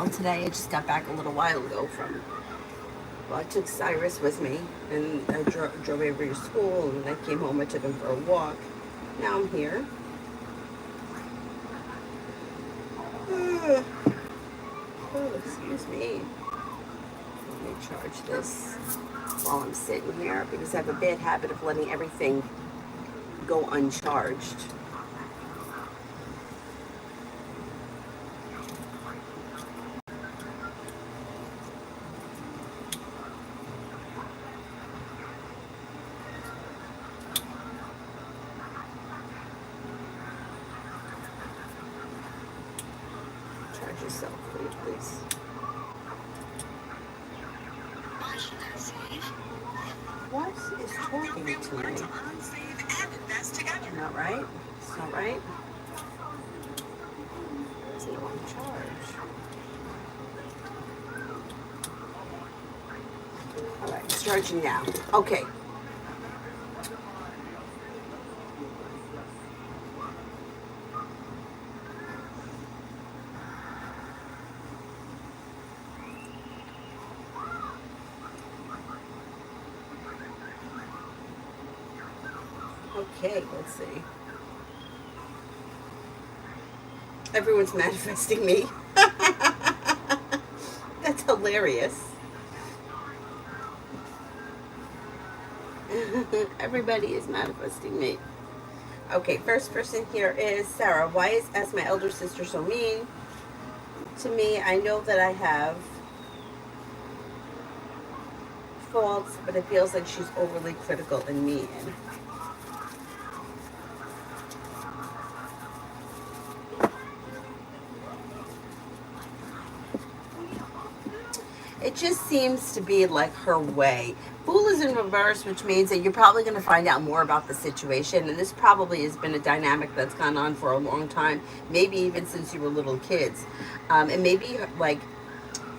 well today. I just got back a little while ago from, well, I took Cyrus with me, and I drove over to school, and I came home, I took him for a walk. Now I'm here. Oh, excuse me. Let me charge this while I'm sitting here, because I have a bad habit of letting everything go uncharged. Charge yourself, please. What is talking to me? Not right. It's not right. It's not on charge. All right, it's charging now. Okay. Okay, let's see. Everyone's manifesting me. That's hilarious. Everybody is manifesting me. Okay, first person here is Sarah. Why is as my elder sister so mean to me? I know that I have faults, but it feels like she's overly critical and mean. It just seems to be like her way. Fool is in reverse, which means that you're probably going to find out more about the situation. And this probably has been a dynamic that's gone on for a long time, maybe even since you were little kids. And maybe like,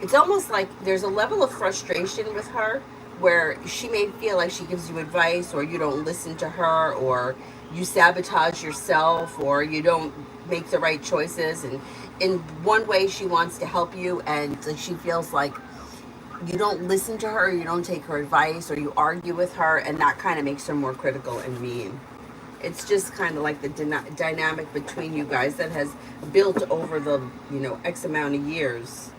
it's almost like there's a level of frustration with her where she may feel like she gives you advice, or you don't listen to her, or you sabotage yourself, or you don't make the right choices. And in one way, she wants to help you, and she feels like you don't listen to her, you don't take her advice, or you argue with her, and that kind of makes her more critical and mean. It's just kind of like the dynamic between you guys that has built over the, X amount of years.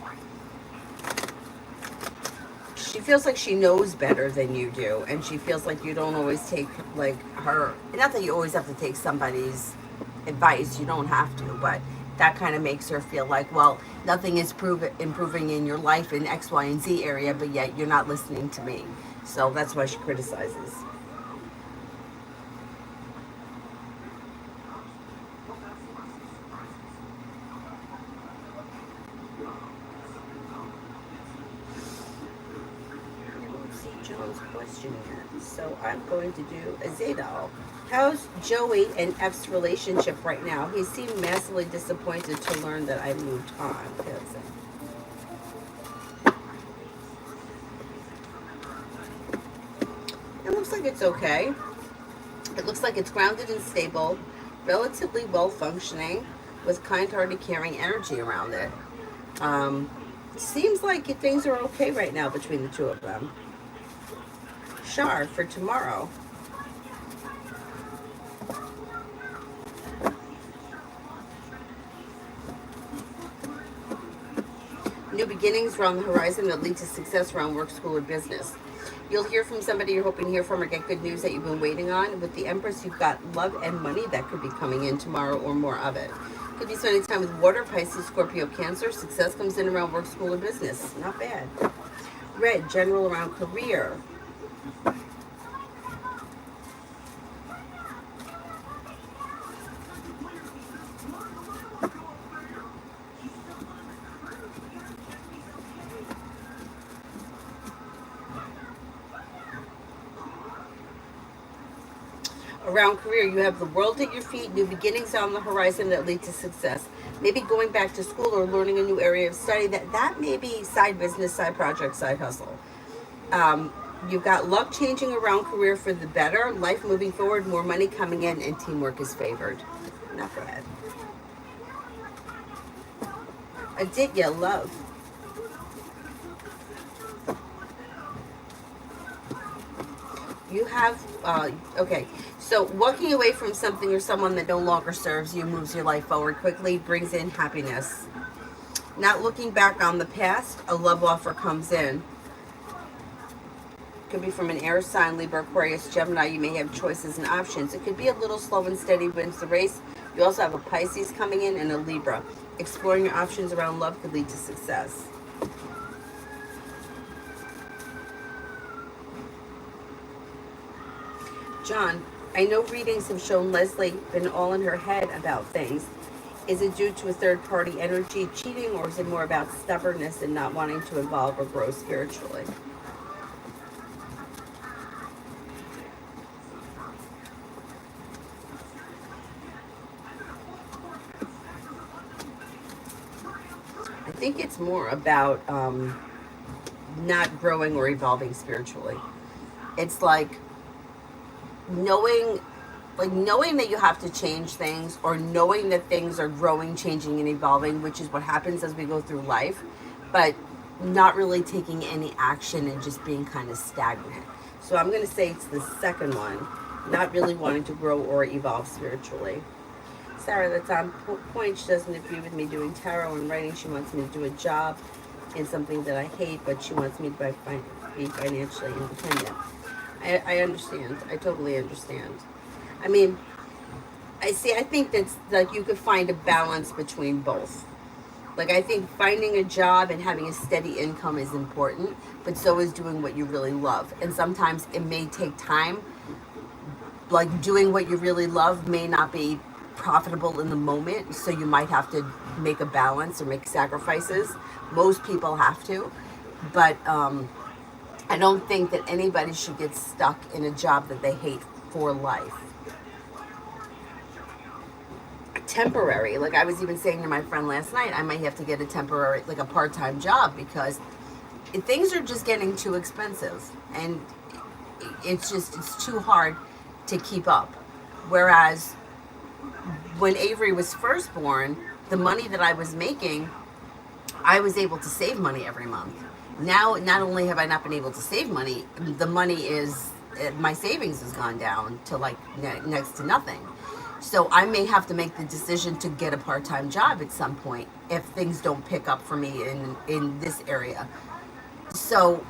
She feels like she knows better than you do, and she feels like you don't always take, like, her, not that you always have to take somebody's advice, you don't have to, but that kind of makes her feel like, well, nothing is improving in your life in X, Y, and Z area, but yet you're not listening to me. So that's why she criticizes. Let's see Joe's question here. So I'm going to do a Zadal. How's Joey and F's relationship right now? He seemed massively disappointed to learn that I moved on. It looks like it's okay. It looks like it's grounded and stable, relatively well functioning, with kind-hearted, caring energy around it. Seems like things are okay right now between the two of them. Shar for tomorrow. New beginnings are on the horizon that lead to success around work, school, or business. You'll hear from somebody you're hoping to hear from, or get good news that you've been waiting on. With the Empress, you've got love and money that could be coming in tomorrow, or more of it. Could be spending time with water, Pisces, Scorpio, Cancer. Success comes in around work, school, or business. Not bad. Red, general around career. Around career, you have the world at your feet, new beginnings on the horizon that lead to success. Maybe going back to school or learning a new area of study. That may be side business, side project, side hustle. You've got luck changing around career for the better, life moving forward, more money coming in, and teamwork is favored. Not bad. Aditya, love. You have, okay. So walking away from something or someone that no longer serves you moves your life forward quickly, brings in happiness. Not looking back on the past, a love offer comes in. Could be from an air sign, Libra, Aquarius, Gemini. You may have choices and options. It could be a little slow and steady wins the race. You also have a Pisces coming in and a Libra. Exploring your options around love could lead to success. John, I know readings have shown Leslie been all in her head about things. Is it due to a third party energy cheating, or is it more about stubbornness and not wanting to evolve or grow spiritually? I think it's more about not growing or evolving spiritually. It's knowing knowing that you have to change things, or knowing that things are growing, changing, and evolving, which is what happens as we go through life, but not really taking any action and just being kind of stagnant. So I'm going to say it's the second one, not really wanting to grow or evolve spiritually. Sarah, that's on point. She doesn't agree with me doing tarot and writing. She wants me to do a job in something that I hate, but she wants me to be financially independent. I understand. I totally understand. I mean, I think that's like you could find a balance between both. Like, I think finding a job and having a steady income is important, but so is doing what you really love. And sometimes it may take time. Like, doing what you really love may not be profitable in the moment, so you might have to make a balance or make sacrifices. Most people have to, but I don't think that anybody should get stuck in a job that they hate for life. Temporary, like I was even saying to my friend last night, I might have to get a temporary, like a part-time job, because things are just getting too expensive, and it's too hard to keep up. Whereas when Avery was first born, the money that I was making, I was able to save money every month. Now, not only have I not been able to save money, the money is, my savings has gone down to like next to nothing. So I may have to make the decision to get a part-time job at some point if things don't pick up for me in this area. So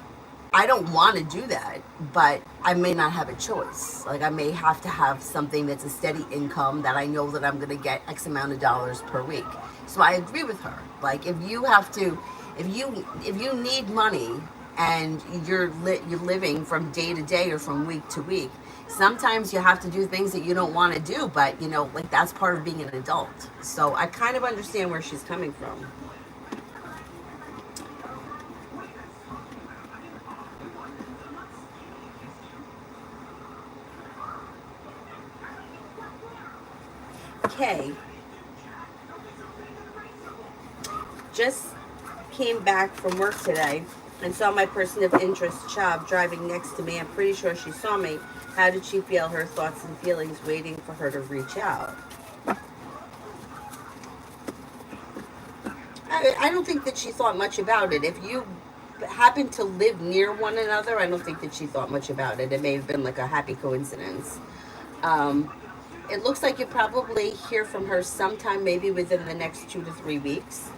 I don't want to do that, but I may not have a choice. Like, I may have to have something that's a steady income that I know that I'm going to get X amount of dollars per week. So I agree with her. Like, if you need money and you're living from day to day or from week to week, sometimes you have to do things that you don't want to do, but like, that's part of being an adult. So I kind of understand where she's coming from. Okay. Just came back from work today and saw my person of interest, Chav, driving next to me. I'm pretty sure she saw me. How did she feel? Her thoughts and feelings, waiting for her to reach out. I don't think that she thought much about it. If you happen to live near one another, I don't think that she thought much about it. It may have been like a happy coincidence. It looks like you probably hear from her sometime, maybe within the next 2 to 3 weeks.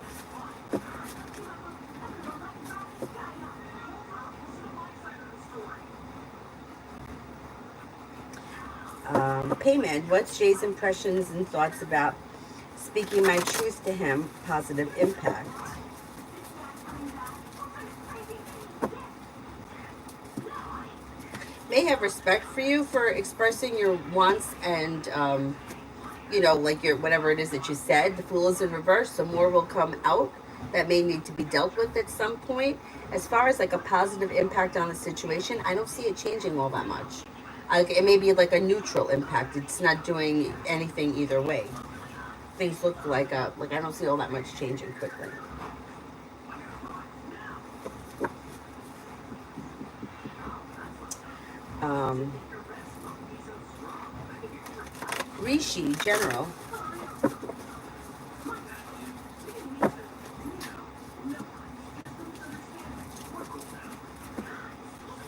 Payment. What's Jay's impressions and thoughts about speaking my truth to him? Positive impact. May have respect for you for expressing your wants and like your whatever it is that you said. The Fool is in reverse, so more will come out that may need to be dealt with at some point. As far as like a positive impact on the situation, I don't see it changing all that much. It may be like a neutral impact. It's not doing anything either way. Things look like I don't see all that much changing quickly. Rishi, general.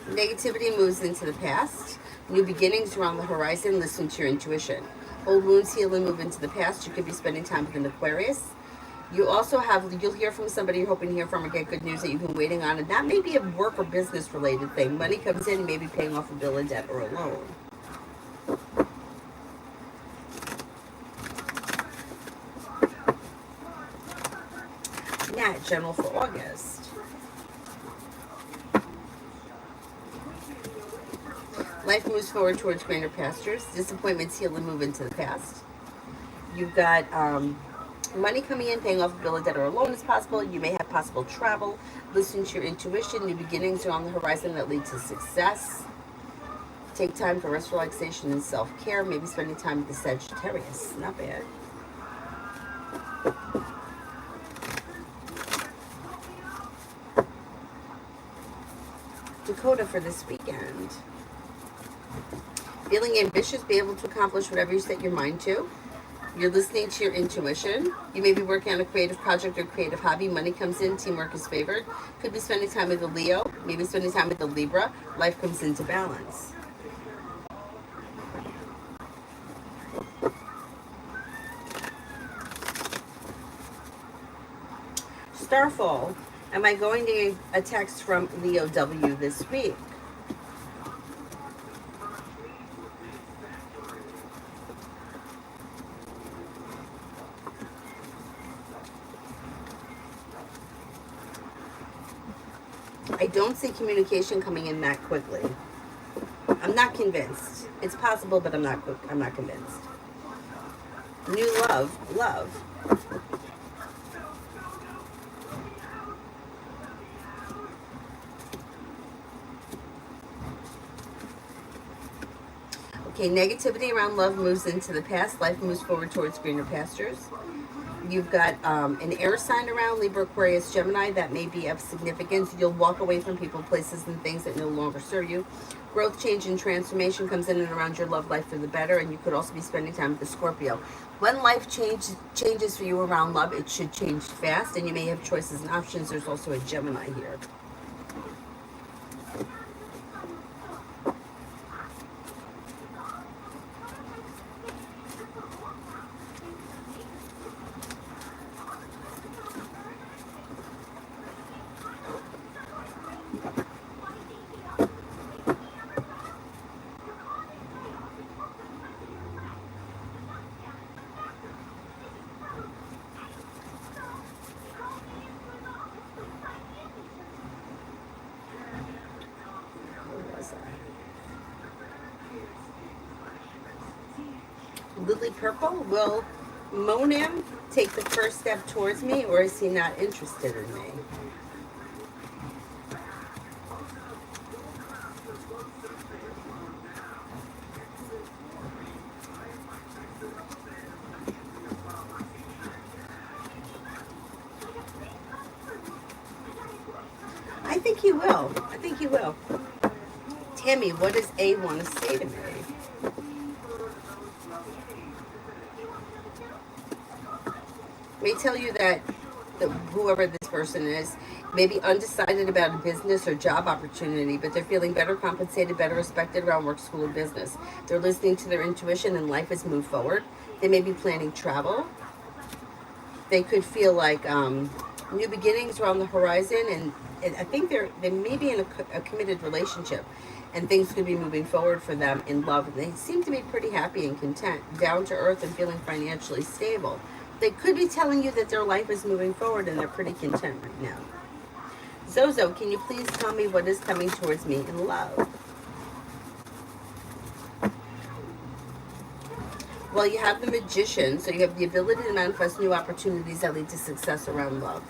Negativity moves into the past. New beginnings are on the horizon. Listen to your intuition. Old wounds heal and move into the past. You could be spending time with an Aquarius. You also have, you'll hear from somebody you're hoping to hear from or get good news that you've been waiting on. And that may be a work or business related thing. Money comes in, you may be paying off a bill of debt or a loan. Nat, general for August. Life moves forward towards greener pastures. Disappointments heal and move into the past. You've got money coming in, paying off a bill of debt or a loan is possible. You may have possible travel. Listen to your intuition. New beginnings are on the horizon that lead to success. Take time for rest, relaxation, and self-care. Maybe spending time with the Sagittarius. Not bad. Dakota for this weekend. Feeling ambitious, be able to accomplish whatever you set your mind to. You're listening to your intuition. You may be working on a creative project or creative hobby. Money comes in, teamwork is favored. Could be spending time with a Leo, maybe spending time with a Libra. Life comes into balance. Starfall. Am I going to get a text from Leo W this week? I don't see communication coming in that quickly. I'm not convinced. It's possible, but I'm not convinced. New love. Okay, negativity around love moves into the past. Life moves forward towards greener pastures. You've got an air sign around, Libra, Aquarius, Gemini. That may be of significance. You'll walk away from people, places, and things that no longer serve you. Growth, change, and transformation comes in and around your love life for the better, and you could also be spending time with the Scorpio. When life changes for you around love, it should change fast, and you may have choices and options. There's also a Gemini here. Lily Purple, will Monam take the first step towards me, or is he not interested in me? I think he will. I think he will. Tammy, what does A want to say to me? May tell you that whoever this person is may be undecided about a business or job opportunity, but they're feeling better compensated, better respected around work, school, or business. They're listening to their intuition and life has moved forward. They may be planning travel. They could feel like new beginnings are on the horizon, and I think they may be in a committed relationship, and things could be moving forward for them in love. And they seem to be pretty happy and content, down to earth, and feeling financially stable. They could be telling you that their life is moving forward and they're pretty content right now. Zozo, can you please tell me what is coming towards me in love? Well, you have the Magician, so you have the ability to manifest new opportunities that lead to success around love.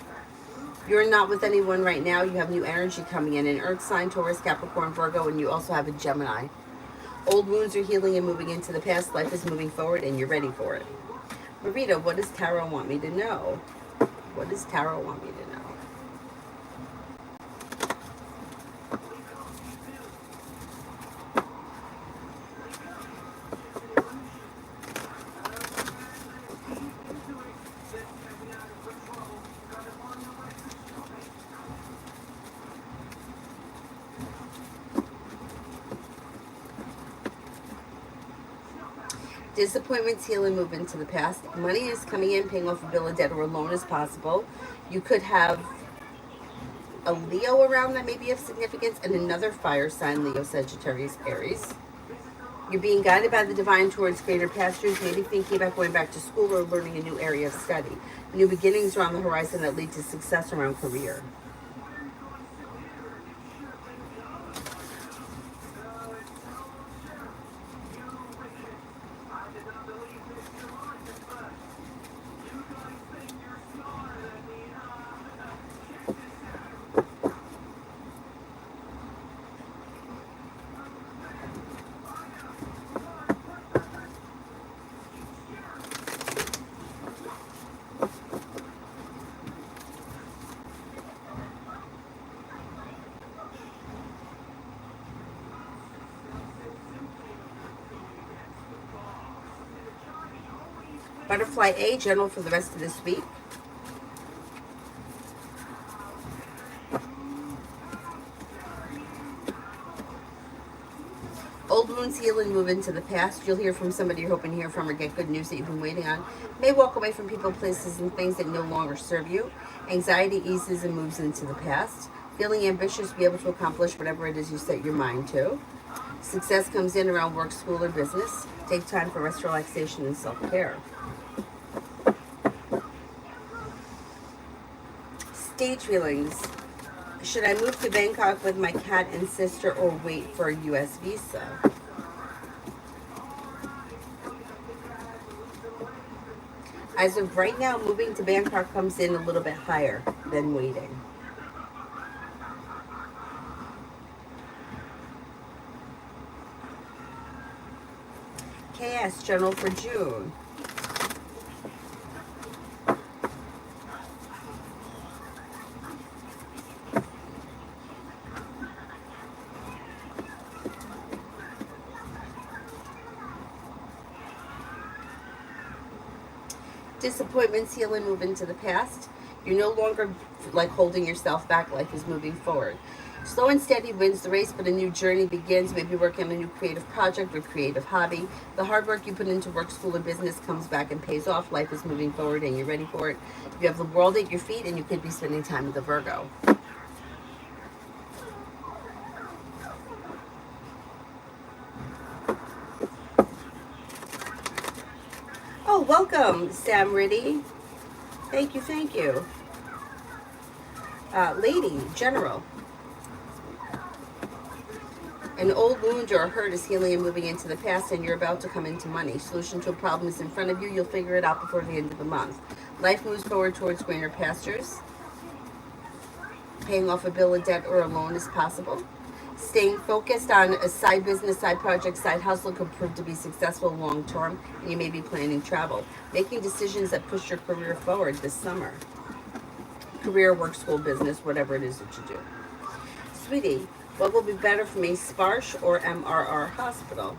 You're not with anyone right now. You have new energy coming in, an Earth sign, Taurus, Capricorn, Virgo, and you also have a Gemini. Old wounds are healing and moving into the past. Life is moving forward and you're ready for it. Marita, what does Tarot want me to know? What does Tarot want me to know? Disappointments heal and move into the past. Money is coming in, paying off a bill of debt or a loan is possible. You could have a Leo around that may be of significance, and another fire sign, Leo, Sagittarius, Aries. You're being guided by the divine towards greater pastures, maybe thinking about going back to school or learning a new area of study. New beginnings are on the horizon that lead to success around career. Butterfly A, general for the rest of this week. Old wounds heal and move into the past. You'll hear from somebody you're hoping to hear from or get good news that you've been waiting on. May walk away from people, places, and things that no longer serve you. Anxiety eases and moves into the past. Feeling ambitious, be able to accomplish whatever it is you set your mind to. Success comes in around work, school, or business. Take time for rest, relaxation, and self-care. Stage feelings. Should I move to Bangkok with my cat and sister or wait for a U.S. visa? As of right now, moving to Bangkok comes in a little bit higher than waiting. KS, general for June. Disappointments heal and move into the past. You're no longer like holding yourself back. Life is moving forward. Slow and steady wins the race, but a new journey begins. Maybe working on a new creative project or creative hobby. The hard work you put into work, school, or business comes back and pays off. Life is moving forward and you're ready for it. You have the world at your feet and you could be spending time with the Virgo. Oh, welcome, Sam Riddy. Thank you, thank you. Lady, general. An old wound or a hurt is healing and moving into the past, and you're about to come into money. Solution to a problem is in front of you. You'll figure it out before the end of the month. Life moves forward towards greener pastures. Paying off a bill of debt or a loan is possible. Staying focused on a side business, side project, side hustle could prove to be successful long term, and you may be planning travel. Making decisions that push your career forward this summer. Career, work, school, business, whatever it is that you do. Sweetie, what will be better for me, Sparsh or MRR Hospital?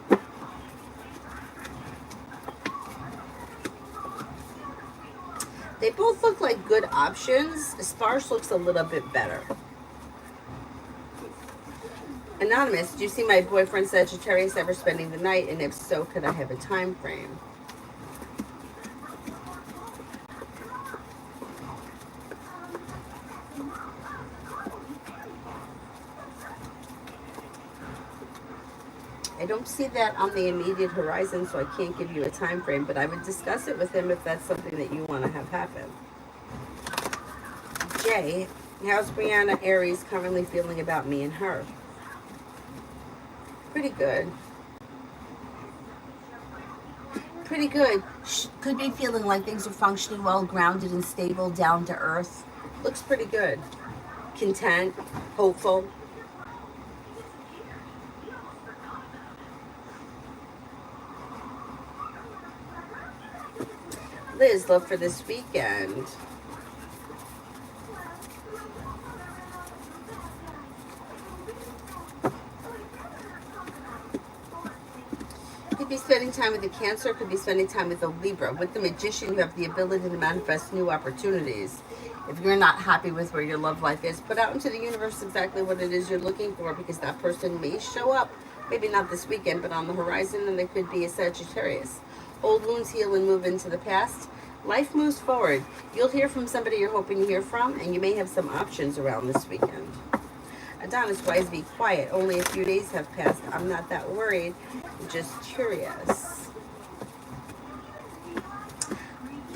They both look like good options. Sparsh looks a little bit better. Anonymous, do you see my boyfriend Sagittarius ever spending the night? And if so, could I have a time frame? I don't see that on the immediate horizon, so I can't give you a time frame, but I would discuss it with him if that's something that you want to have happen. Jay, how's Brianna Aries currently feeling about me and her? Pretty good. Pretty good. Could be feeling like things are functioning well, grounded and stable, down to earth. Looks pretty good. Content, hopeful. Liz, love for this weekend. Could be spending time with a Cancer, could be spending time with a Libra. With the Magician, you have the ability to manifest new opportunities. If you're not happy with where your love life is, put out into the universe exactly what it is you're looking for, because that person may show up, maybe not this weekend, but on the horizon, and they could be a Sagittarius. Old wounds heal and move into the past. Life moves forward. You'll hear from somebody you're hoping to hear from, and you may have some options around this weekend. Adonis, wise, be quiet. Only a few days have passed. I'm not that worried. Just curious.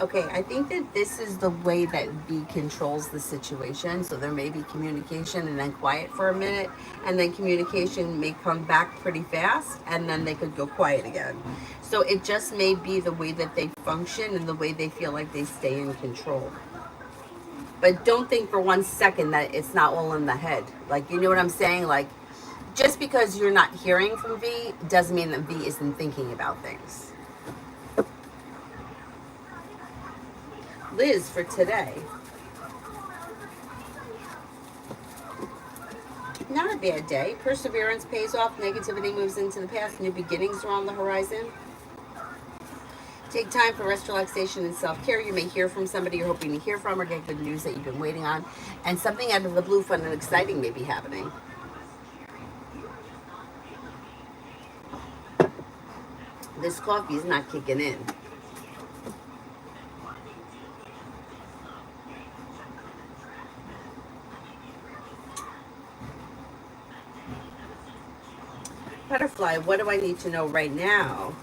Okay, I think that this is the way that B controls the situation. So there may be communication and then quiet for a minute, and then communication may come back pretty fast, and then they could go quiet again. So it just may be the way that they function and the way they feel like they stay in control. But don't think for 1 second that it's not all in the head. Like, you know what I'm saying? Like, just because you're not hearing from V doesn't mean that V isn't thinking about things. Liz, for today, not a bad day. Perseverance pays off. Negativity moves into the past. New beginnings are on the horizon. Take time for rest, relaxation, and self-care. You may hear from somebody you're hoping to hear from or get good news that you've been waiting on. And something out of the blue, fun and exciting may be happening. This coffee is not kicking in. Butterfly, what do I need to know right now?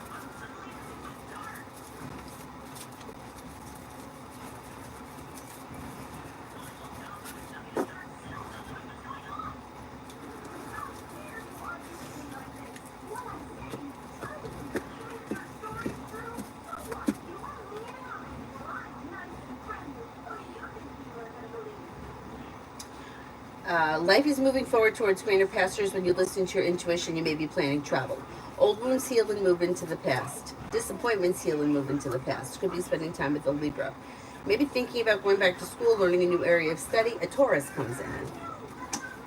Life is moving forward towards greener pastures. When you listen to your intuition, you may be planning travel. Old wounds heal and move into the past. Disappointments heal and move into the past. Could be spending time with a Libra. Maybe thinking about going back to school, learning a new area of study. A Taurus comes in.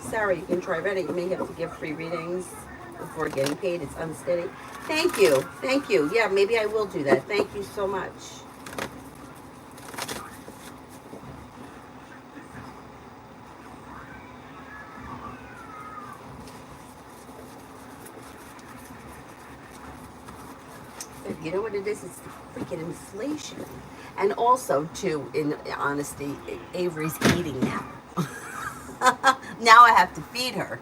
Sarah, you can try Reddit. You may have to give free readings before getting paid. It's unsteady. Thank you. Thank you. Yeah, maybe I will do that. Thank you so much. You know what it is? It's the freaking inflation. And also, too, in honesty, Avery's eating now. Now I have to feed her.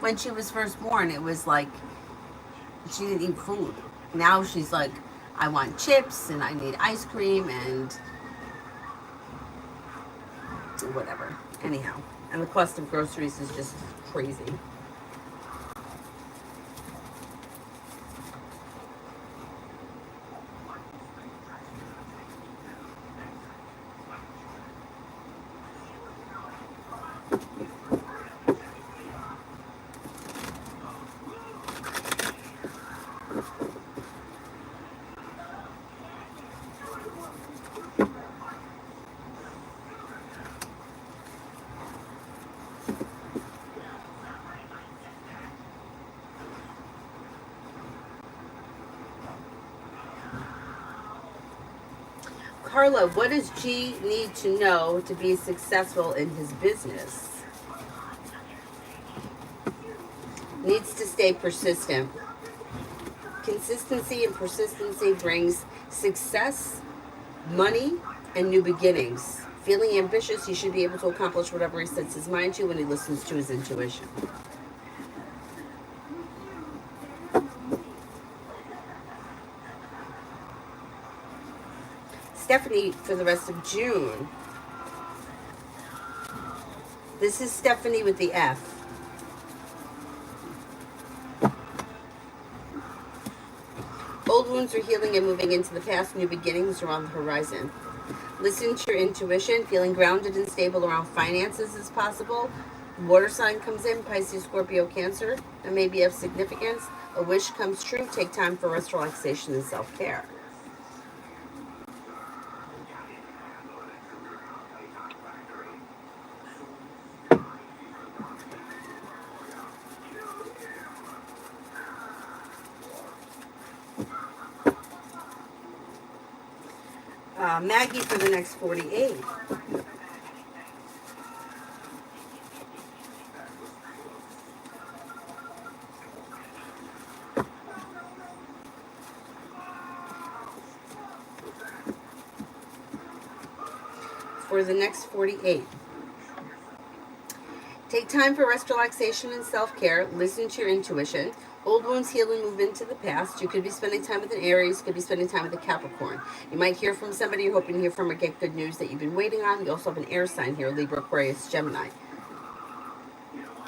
When she was first born, it was like she didn't eat food. Now she's like, I want chips and I need ice cream and whatever. Anyhow, and the cost of groceries is just crazy. Carla, what does G need to know to be successful in his business? Needs to stay persistent. Consistency and persistency brings success, money, and new beginnings. Feeling ambitious, he should be able to accomplish whatever he sets his mind to when he listens to his intuition. Stephanie, for the rest of June. This is Stephanie with the F. Old wounds are healing and moving into the past. New beginnings are on the horizon. Listen to your intuition. Feeling grounded and stable around finances is possible. Water sign comes in, Pisces, Scorpio, Cancer. That may be of significance. A wish comes true. Take time for rest, relaxation, and self-care. Maggie for the next 48. for the next 48. Take time for rest, relaxation, and self-care. Listen to your intuition. Old wounds heal and move into the past. You could be spending time with an Aries. You could be spending time with a Capricorn. You might hear from somebody you're hoping to hear from or get good news that you've been waiting on. You also have an air sign here, Libra, Aquarius, Gemini.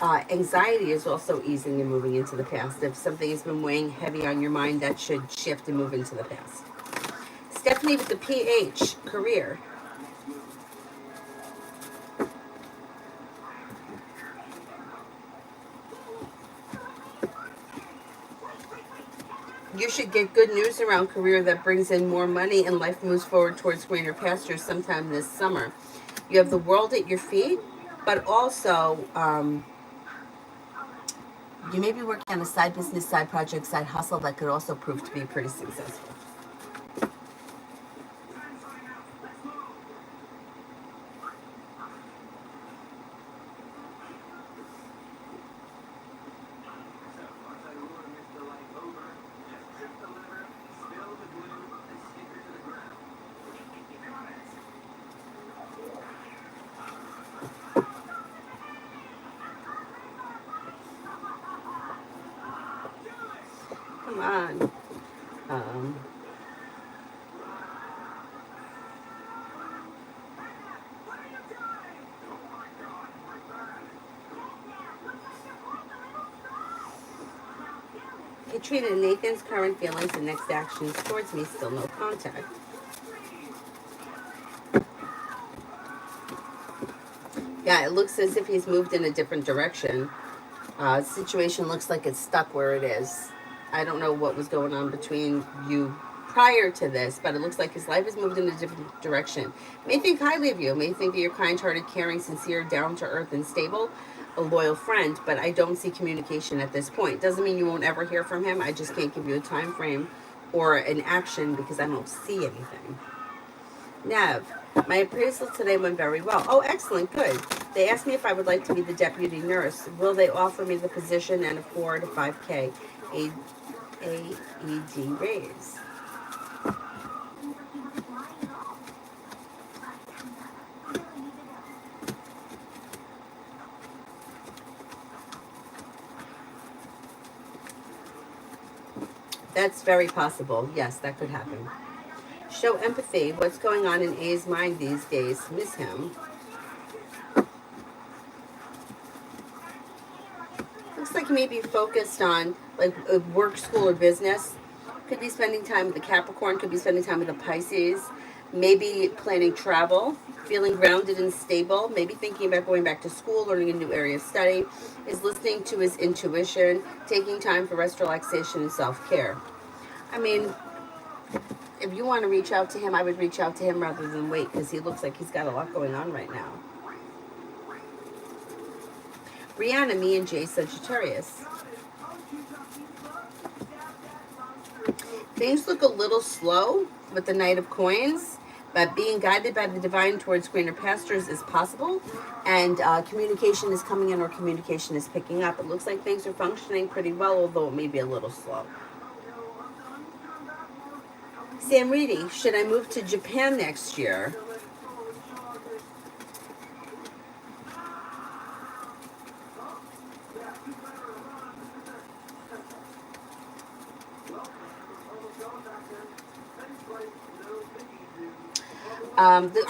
Anxiety is also easing and moving into the past. If something has been weighing heavy on your mind, that should shift and move into the past. Stephanie with the PH, career. You should get good news around career that brings in more money and life moves forward towards greener pastures sometime this summer. You have the world at your feet, but also you may be working on a side business, side project, side hustle that could also prove to be pretty successful. Come on. Katrina, Nathan's current feelings and next actions towards me, still no contact. Yeah, it looks as if he's moved in a different direction. Situation looks like it's stuck where it is. I don't know what was going on between you prior to this, but it looks like his life has moved in a different direction. May think highly of you, may think that you're kind-hearted, caring, sincere, down-to-earth, and stable, a loyal friend, but I don't see communication at this point. Doesn't mean you won't ever hear from him. I just can't give you a time frame or an action because I don't see anything. Nev, my appraisal today went very well. Oh, excellent, good. They asked me if I would like to be the deputy nurse. Will they offer me the position and a 4 to 5K AED raise? That's very possible. Yes, that could happen. Show empathy. What's going on in A's mind these days? Miss him. Looks like he may be focused on like work, school, or business. Could be spending time with the Capricorn. Could be spending time with the Pisces. Maybe planning travel. Feeling grounded and stable. Maybe thinking about going back to school, learning a new area of study. Is listening to his intuition. Taking time for rest, relaxation, and self-care. I mean, if you want to reach out to him, I would reach out to him rather than wait because he looks like he's got a lot going on right now. Brianna, me and Jay, Sagittarius. Things look a little slow with the Knight of Coins, but being guided by the divine towards greener pastures is possible, and communication is coming in or communication is picking up. It looks like things are functioning pretty well, although it may be a little slow. Sam Reedy, should I move to Japan next year?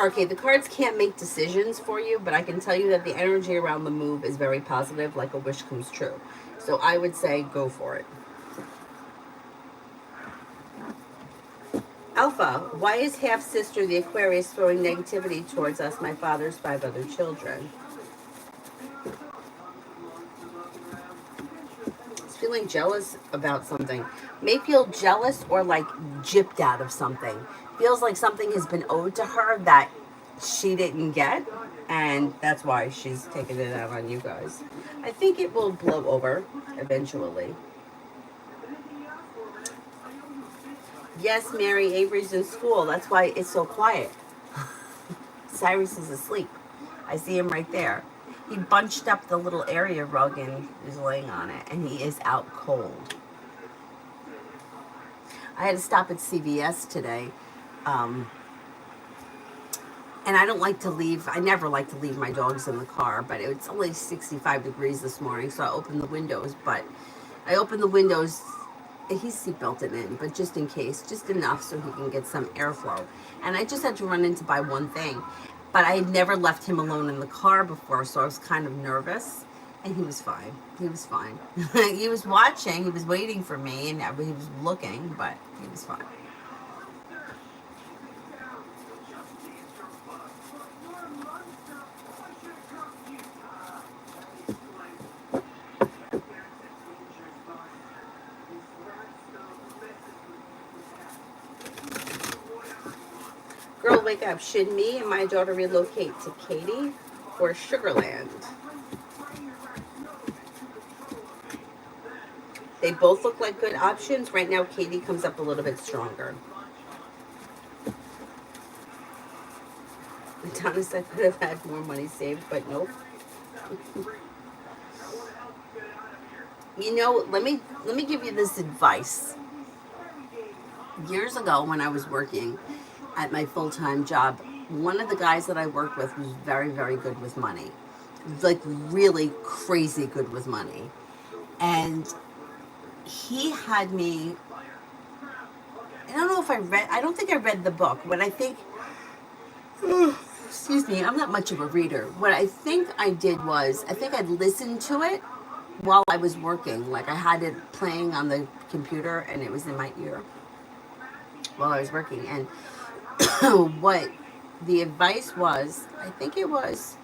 The cards can't make decisions for you, but I can tell you that the energy around the move is very positive, like a wish comes true. So I would say go for it. Alpha, why is half-sister the Aquarius throwing negativity towards us, my father's 5 other children? He's feeling jealous about something. May feel jealous or like gypped out of something. Feels like something has been owed to her that she didn't get, and that's why she's taking it out on you guys. I think it will blow over eventually. Yes, Mary, Avery's in school. That's why it's so quiet. Cyrus is asleep. I see him right there. He bunched up the little area rug and is laying on it, and he is out cold. I had to stop at CVS today, And I don't like to leave, I never like to leave my dogs in the car, but it's only 65 degrees this morning, so I opened the windows. But I opened the windows, he's seatbelted in, but just in case, just enough so he can get some airflow. And I just had to run in to buy one thing. But I had never left him alone in the car before, so I was kind of nervous. And he was fine. He was fine. He was watching, he was waiting for me, and he was looking, but he was fine. Girl, wake up. Should me and my daughter relocate to Katy or Sugarland? They both look like good options. Right now, Katy comes up a little bit stronger. Thomas, I could have had more money saved, but nope. You know, let me give you this advice. Years ago, when I was working at my full-time job, one of the guys that I worked with was very, very good with money, like really crazy good with money, and he had me. I don't know if I read. I don't think I read the book, but I think. Excuse me, I'm not much of a reader. What I think I did was, I think I'd listened to it while I was working. Like I had it playing on the computer and it was in my ear while I was working. And what the advice was, I think it was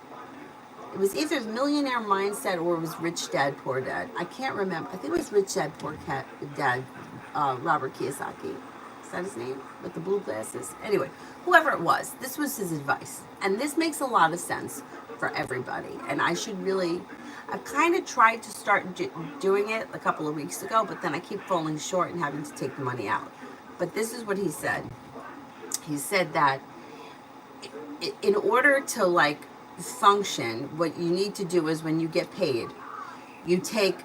either Millionaire Mindset or it was Rich Dad, Poor Dad. I can't remember. I think it was Rich Dad, Poor Dad, Robert Kiyosaki. Is that his name? With the blue glasses? Anyway, whoever it was, this was his advice. And this makes a lot of sense for everybody. And I should really, I've kind of tried to start doing it a couple of weeks ago, but then I keep falling short and having to take the money out. But this is what he said. He said that in order to like function, what you need to do is when you get paid, you take,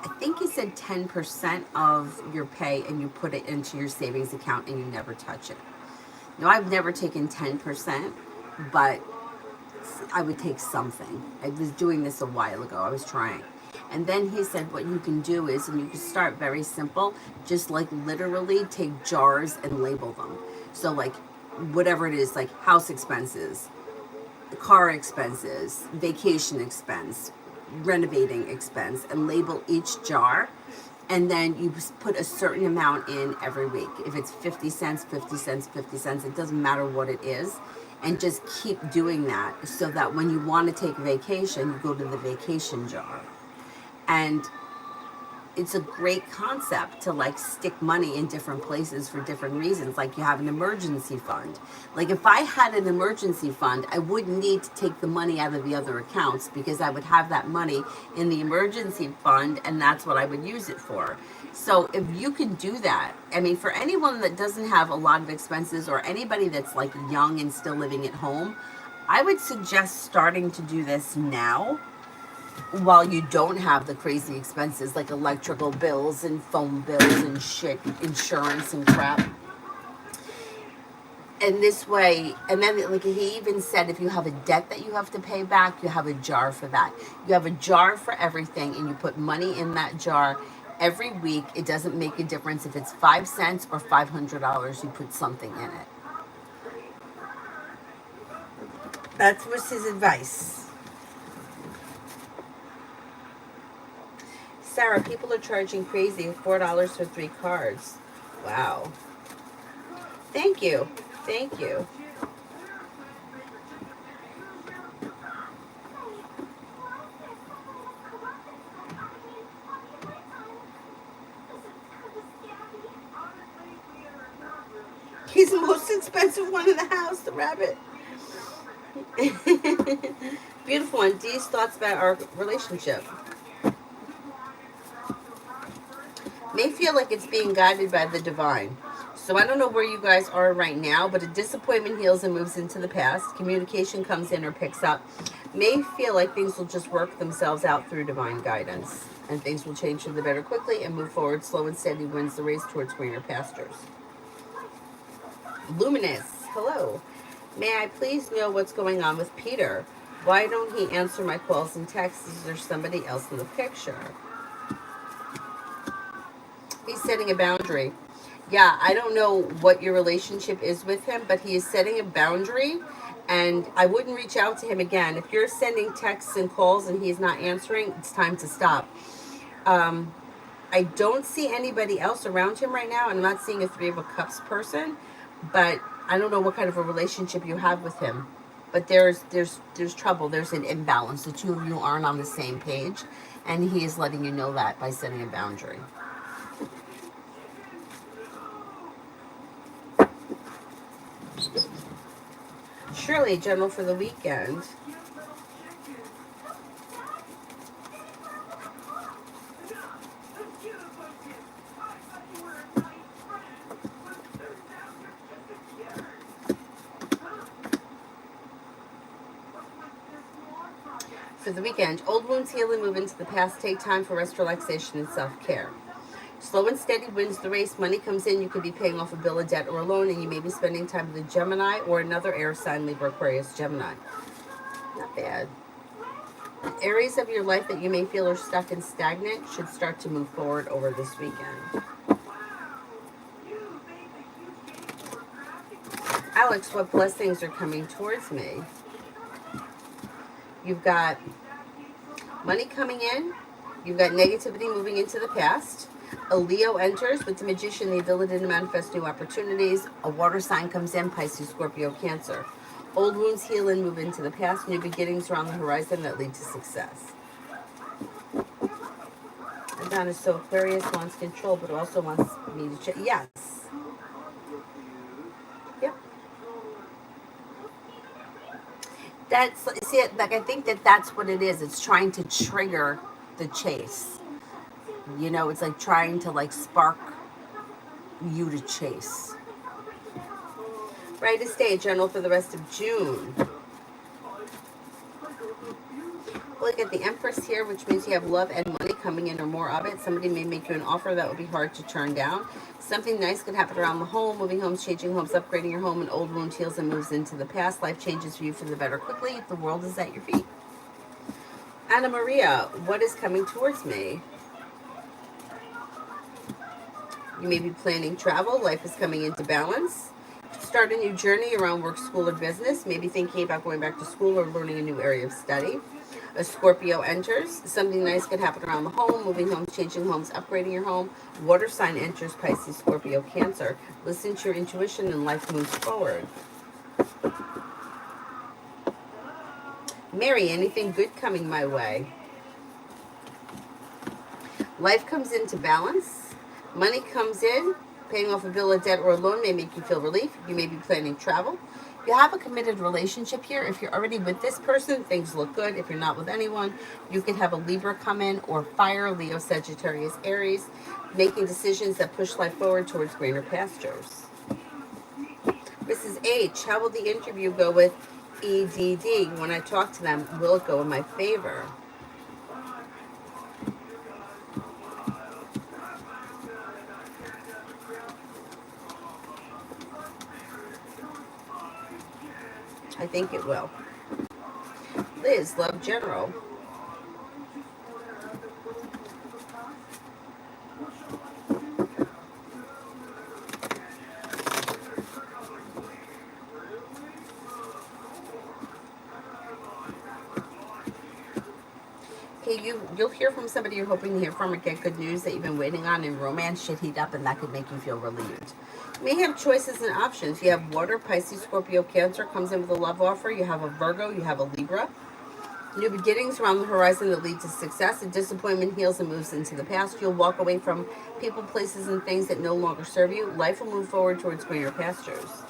I think he said 10% of your pay and you put it into your savings account and you never touch it. Now, I've never taken 10%, but I would take something. I was doing this a while ago. I was trying. And then he said what you can do is, and you can start very simple, just like literally take jars and label them. So like whatever it is, like house expenses, car expenses, vacation expense, renovating expense, and label each jar. And then you put a certain amount in every week. If it's 50 cents, 50 cents, 50 cents, it doesn't matter what it is. And just keep doing that so that when you want to take a vacation, you go to the vacation jar. And it's a great concept to like stick money in different places for different reasons. Like you have an emergency fund. Like if I had an emergency fund, I wouldn't need to take the money out of the other accounts because I would have that money in the emergency fund and that's what I would use it for. So if you can do that, I mean, for anyone that doesn't have a lot of expenses or anybody that's like young and still living at home, I would suggest starting to do this now while you don't have the crazy expenses like electrical bills and phone bills and shit, insurance and crap. And this way, and then like he even said, if you have a debt that you have to pay back, you have a jar for that. You have a jar for everything and you put money in that jar every week. It doesn't make a difference if it's 5 cents or $500, you put something in it. That was his advice. Sarah, people are charging crazy $4 for 3 cards. Wow. Thank you. Thank you. He's the most expensive one in the house, the rabbit. Beautiful one. Dee's thoughts about our relationship. May feel like it's being guided by the divine. So I don't know where you guys are right now, but a disappointment heals and moves into the past. Communication comes in or picks up. May feel like things will just work themselves out through divine guidance. And things will change for the better quickly and move forward. Slow and steady wins the race towards greener pastures. Luminous, hello. May I please know what's going on with Peter? Why don't he answer my calls and texts? Is there somebody else in the picture? He's setting a boundary. Yeah, I don't know what your relationship is with him, but he is setting a boundary, and I wouldn't reach out to him again. If you're sending texts and calls and he's not answering, it's time to stop. Um, I don't see anybody else around him right now, and I'm not seeing a Three of Cups person, but I don't know what kind of a relationship you have with him. But there's trouble. There's an imbalance. The two of you aren't on the same page, and he is letting you know that by setting a boundary. Surely, general for the weekend. For the weekend, old wounds heal and move into the past. Take time for rest, relaxation, and self-care. Slow and steady wins the race. Money comes in. You could be paying off a bill, a debt, or a loan, and you may be spending time with a Gemini or another air sign, Libra, Aquarius, Gemini. Not bad. Areas of your life that you may feel are stuck and stagnant should start to move forward over this weekend. Alex, what blessings are coming towards me? You've got money coming in. You've got negativity moving into the past. A Leo enters with the Magician, the ability to manifest new opportunities. A water sign comes in, Pisces, Scorpio, Cancer. Old wounds heal and move into the past. New beginnings are on the horizon that lead to success. Donna, so Aquarius wants control, but also wants me to check. Yes. Yep. That's, see, like, I think that that's what it is. It's trying to trigger the chase. You know, it's like trying to like spark you to chase. Right to stay, general, for the rest of June. Look at the Empress here, which means you have love and money coming in or more of it. Somebody may make you an offer that would be hard to turn down. Something nice could happen around the home, moving homes, changing homes, upgrading your home. An old wound heals and moves into the past. Life changes for you for the better quickly. The world is at your feet. Anna Maria, what is coming towards me? You may be planning travel. Life is coming into balance. Start a new journey around work, school, or business. Maybe thinking about going back to school or learning a new area of study. A Scorpio enters. Something nice could happen around the home. Moving homes, changing homes, upgrading your home. Water sign enters, Pisces, Scorpio, Cancer. Listen to your intuition and life moves forward. Mary, anything good coming my way? Life comes into balance. Money comes in. Paying off a bill, a debt, or a loan may make you feel relief. You may be planning travel. You have a committed relationship here. If you're already with this person, things look good. If you're not with anyone, you could have a Libra come in or fire, Leo, Sagittarius, Aries, making decisions that push life forward towards greener pastures. Mrs. H, how will the interview go with EDD? When I talk to them, will it go in my favor? I think it will. Liz, love general. Okay, you'll hear from somebody you're hoping to hear from or get good news that you've been waiting on, and romance should heat up, and that could make you feel relieved. You may have choices and options. You have water, Pisces, Scorpio, Cancer comes in with a love offer. You have a Virgo, you have a Libra. New beginnings around the horizon that lead to success. A disappointment heals and moves into the past. You'll walk away from people, places, and things that no longer serve you. Life will move forward towards greener pastures.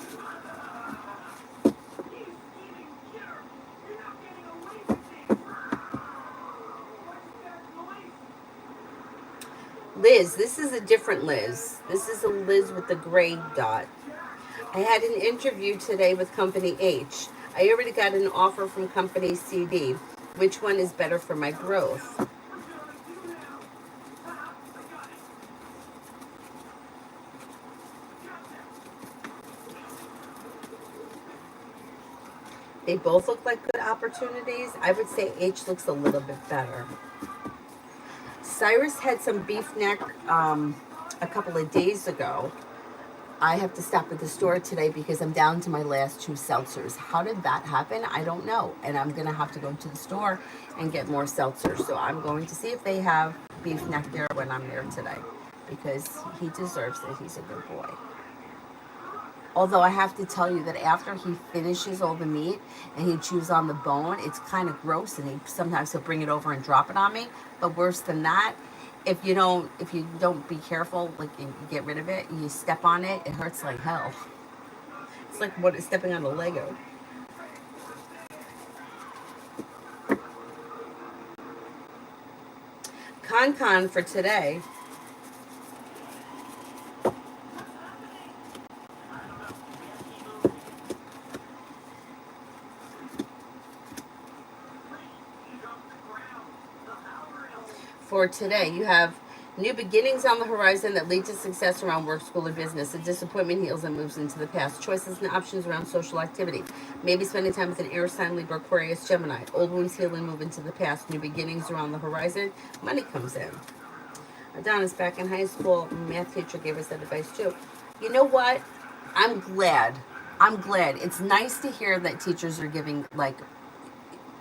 Liz, this is a different Liz. This is a Liz with the gray dot. I had an interview today with Company H. I already got an offer from Company CD. Which one is better for my growth? They both look like good opportunities. I would say H looks a little bit better. Cyrus had some beef neck a couple of days ago. I have to stop at the store today because I'm down to my last two seltzers. How did that happen? I don't know. And I'm going to have to go to the store and get more seltzers. So I'm going to see if they have beef neck there when I'm there today because he deserves it. He's a good boy. Although I have to tell you that after he finishes all the meat and he chews on the bone, it's kind of gross, and sometimes he'll bring it over and drop it on me. But worse than that, if you don't be careful, like you get rid of it, you step on it, it hurts like hell. It's like stepping on a Lego. Con for today. For today, you have new beginnings on the horizon that lead to success around work, school, or business. A disappointment heals and moves into the past. Choices and options around social activity. Maybe spending time with an air sign, Libra, Aquarius, Gemini. Old wounds heal and move into the past. New beginnings are on the horizon. Money comes in. Adonis, back in high school, math teacher gave us that advice too. You know what? I'm glad. I'm glad. It's nice to hear that teachers are giving like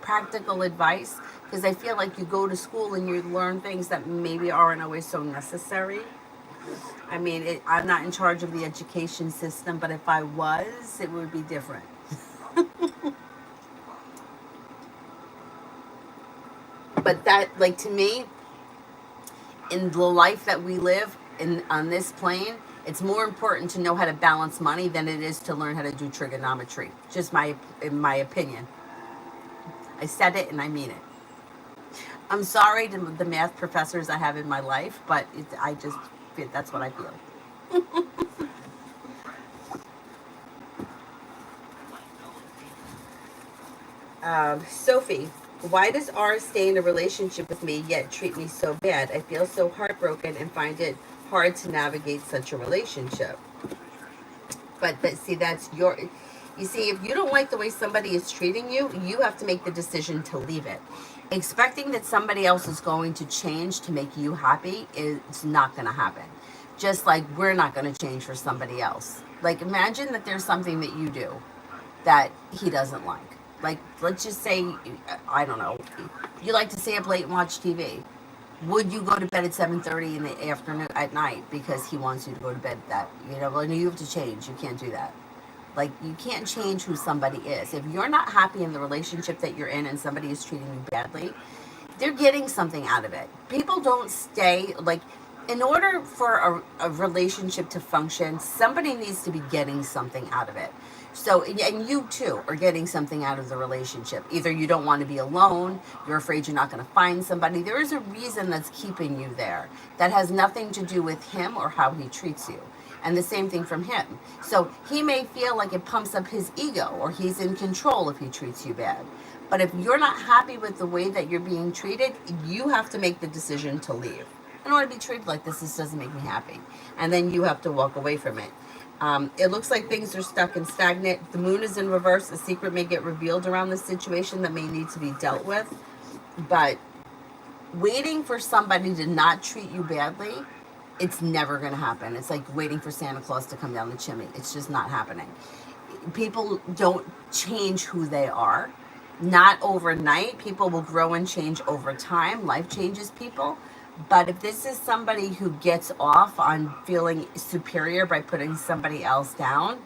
practical advice because I feel like you go to school and you learn things that maybe aren't always so necessary. I mean, I'm not in charge of the education system, but if I was, it would be different. But that, like, to me, in the life that we live in on this plane, it's more important to know how to balance money than it is to learn how to do trigonometry. Just in my opinion. I said it and I mean it. I'm sorry to the math professors I have in my life, but I just that's what I feel. Sophie, why does R stay in a relationship with me yet treat me so bad? I feel so heartbroken and find it hard to navigate such a relationship. But see, that's your. You see, if you don't like the way somebody is treating you, you have to make the decision to leave it. Expecting that somebody else is going to change to make you happy is not going to happen. Just like we're not going to change for somebody else. Like, imagine that there's something that you do that he doesn't like. Like, let's just say, I don't know, you like to stay up late and watch TV. Would you go to bed at 7:30 in the afternoon at night because he wants you to go to bed that, well, you have to change. You can't do that. Like, you can't change who somebody is. If you're not happy in the relationship that you're in and somebody is treating you badly, they're getting something out of it. People don't stay, like, in order for a relationship to function, somebody needs to be getting something out of it. So, and you too are getting something out of the relationship. Either you don't want to be alone, you're afraid you're not going to find somebody. There is a reason that's keeping you there that has nothing to do with him or how he treats you. And the same thing from him. So he may feel like it pumps up his ego or he's in control if he treats you bad. But if you're not happy with the way that you're being treated, you have to make the decision to leave. I don't want to be treated like this. This doesn't make me happy. And then you have to walk away from it. It looks like things are stuck and stagnant. The moon is in reverse. A secret may get revealed around this situation that may need to be dealt with. But waiting for somebody to not treat you badly, it's never going to happen. It's like waiting for Santa Claus to come down the chimney. It's just not happening. People don't change who they are. Not overnight. People will grow and change over time. Life changes people. But if this is somebody who gets off on feeling superior by putting somebody else down,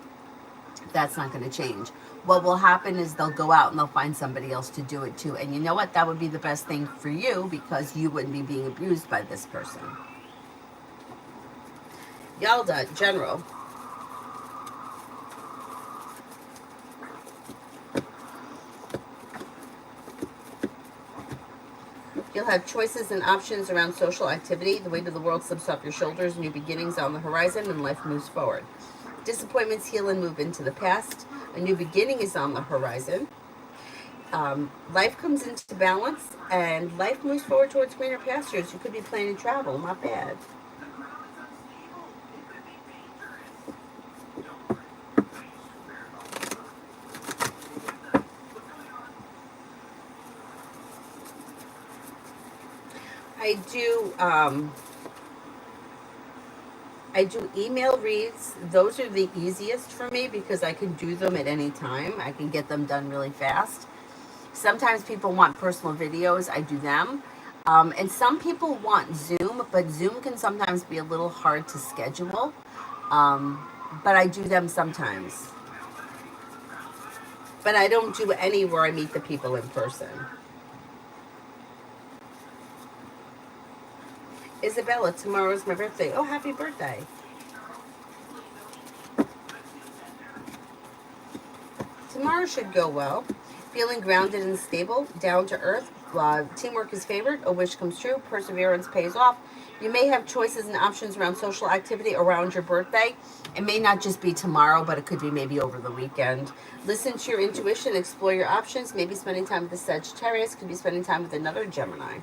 that's not going to change. What will happen is they'll go out and they'll find somebody else to do it too. And you know what? That would be the best thing for you because you wouldn't be being abused by this person. Yalda, General. You'll have choices and options around social activity. The weight of the world slips off your shoulders. New beginnings on the horizon and life moves forward. Disappointments heal and move into the past. A new beginning is on the horizon. Life comes into balance and life moves forward towards greener pastures. You could be planning travel. Not bad. I do. I do email reads. Those are the easiest for me because I can do them at any time. I can get them done really fast. Sometimes people want personal videos. I do them. And some people want Zoom, but Zoom can sometimes be a little hard to schedule. Um, but I do them sometimes. But I don't do any where I meet the people in person. Isabella, tomorrow's my birthday. Oh, happy birthday. Tomorrow should go well. Feeling grounded and stable, down to earth. Teamwork is favored. A wish comes true. Perseverance pays off. You may have choices and options around social activity around your birthday. It may not just be tomorrow, but it could be maybe over the weekend. Listen to your intuition, explore your options. Maybe spending time with the Sagittarius, could be spending time with another Gemini.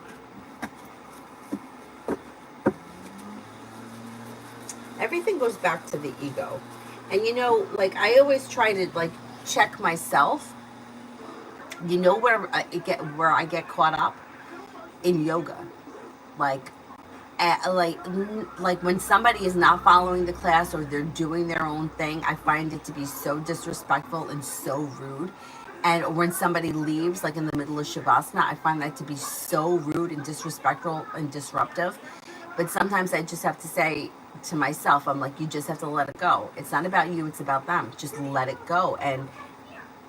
Everything goes back to the ego. And like I always try to like check myself. Where I get caught up in yoga, like like when somebody is not following the class or they're doing their own thing, I find it to be so disrespectful and so rude. And when somebody leaves, like in the middle of shavasana, I find that to be so rude and disrespectful and disruptive. But sometimes I just have to say to myself, I'm like, you just have to let it go. It's not about you, it's about them. Just let it go. And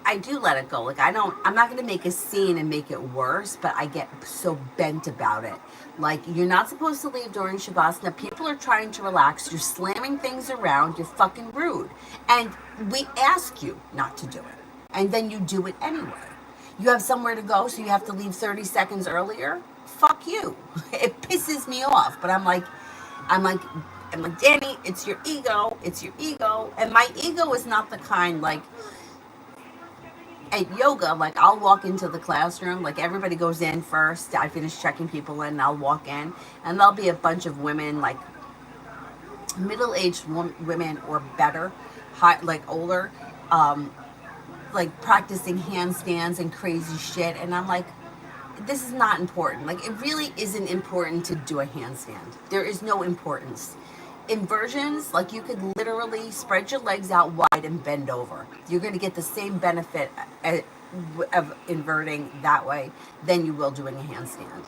I do let it go. Like I'm not going to make a scene and make it worse, but I get so bent about it. Like, you're not supposed to leave during Shavasana. People are trying to relax. You're slamming things around. You're fucking rude. And we ask you not to do it. And then you do it anyway. You have somewhere to go, so you have to leave 30 seconds earlier. Fuck you. It pisses me off. But I'm like, Danny, it's your ego. It's your ego. And my ego is not the kind like, at yoga, like I'll walk into the classroom, like everybody goes in first. I finish checking people in, and I'll walk in, and there'll be a bunch of women, like middle-aged women or better, like older, um, like practicing handstands and crazy shit. And I'm like, this is not important. Like, it really isn't important to do a handstand. There is no importance. Inversions, like you could literally spread your legs out wide and bend over. You're going to get the same benefit of inverting that way than you will doing a handstand.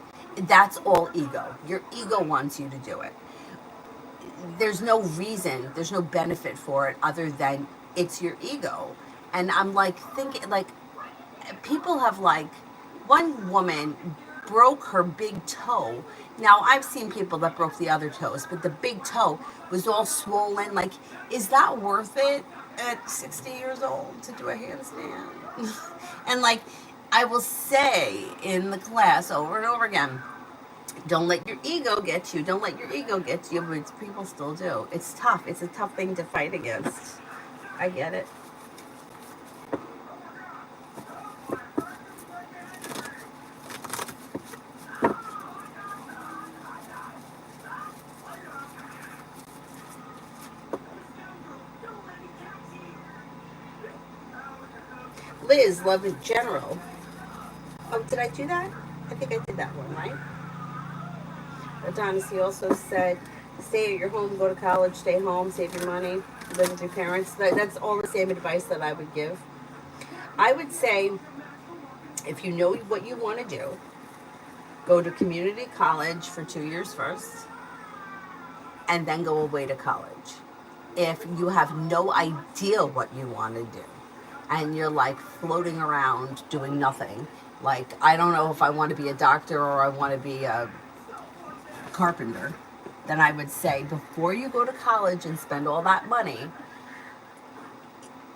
That's all ego. Your ego wants you to do it. There's no reason, there's no benefit for it other than it's your ego. And I'm like thinking, like, people have like, one woman broke her big toe. Now, I've seen people that broke the other toes, but the big toe was all swollen. Like, is that worth it at 60 years old to do a handstand? And like, I will say in the class over and over again, don't let your ego get you. Don't let your ego get you. But people still do. It's tough. It's a tough thing to fight against. I get it. Liz, love in general. Oh, did I do that? I think I did that one, right? Adonis, he also said, stay at your home, go to college, stay home, save your money, live with your parents. That's all the same advice that I would give. I would say, if you know what you want to do, go to community college for 2 years first, and then go away to college. If you have no idea what you want to do, and you're like floating around doing nothing, like, I don't know if I want to be a doctor or I want to be a carpenter, then I would say, before you go to college and spend all that money,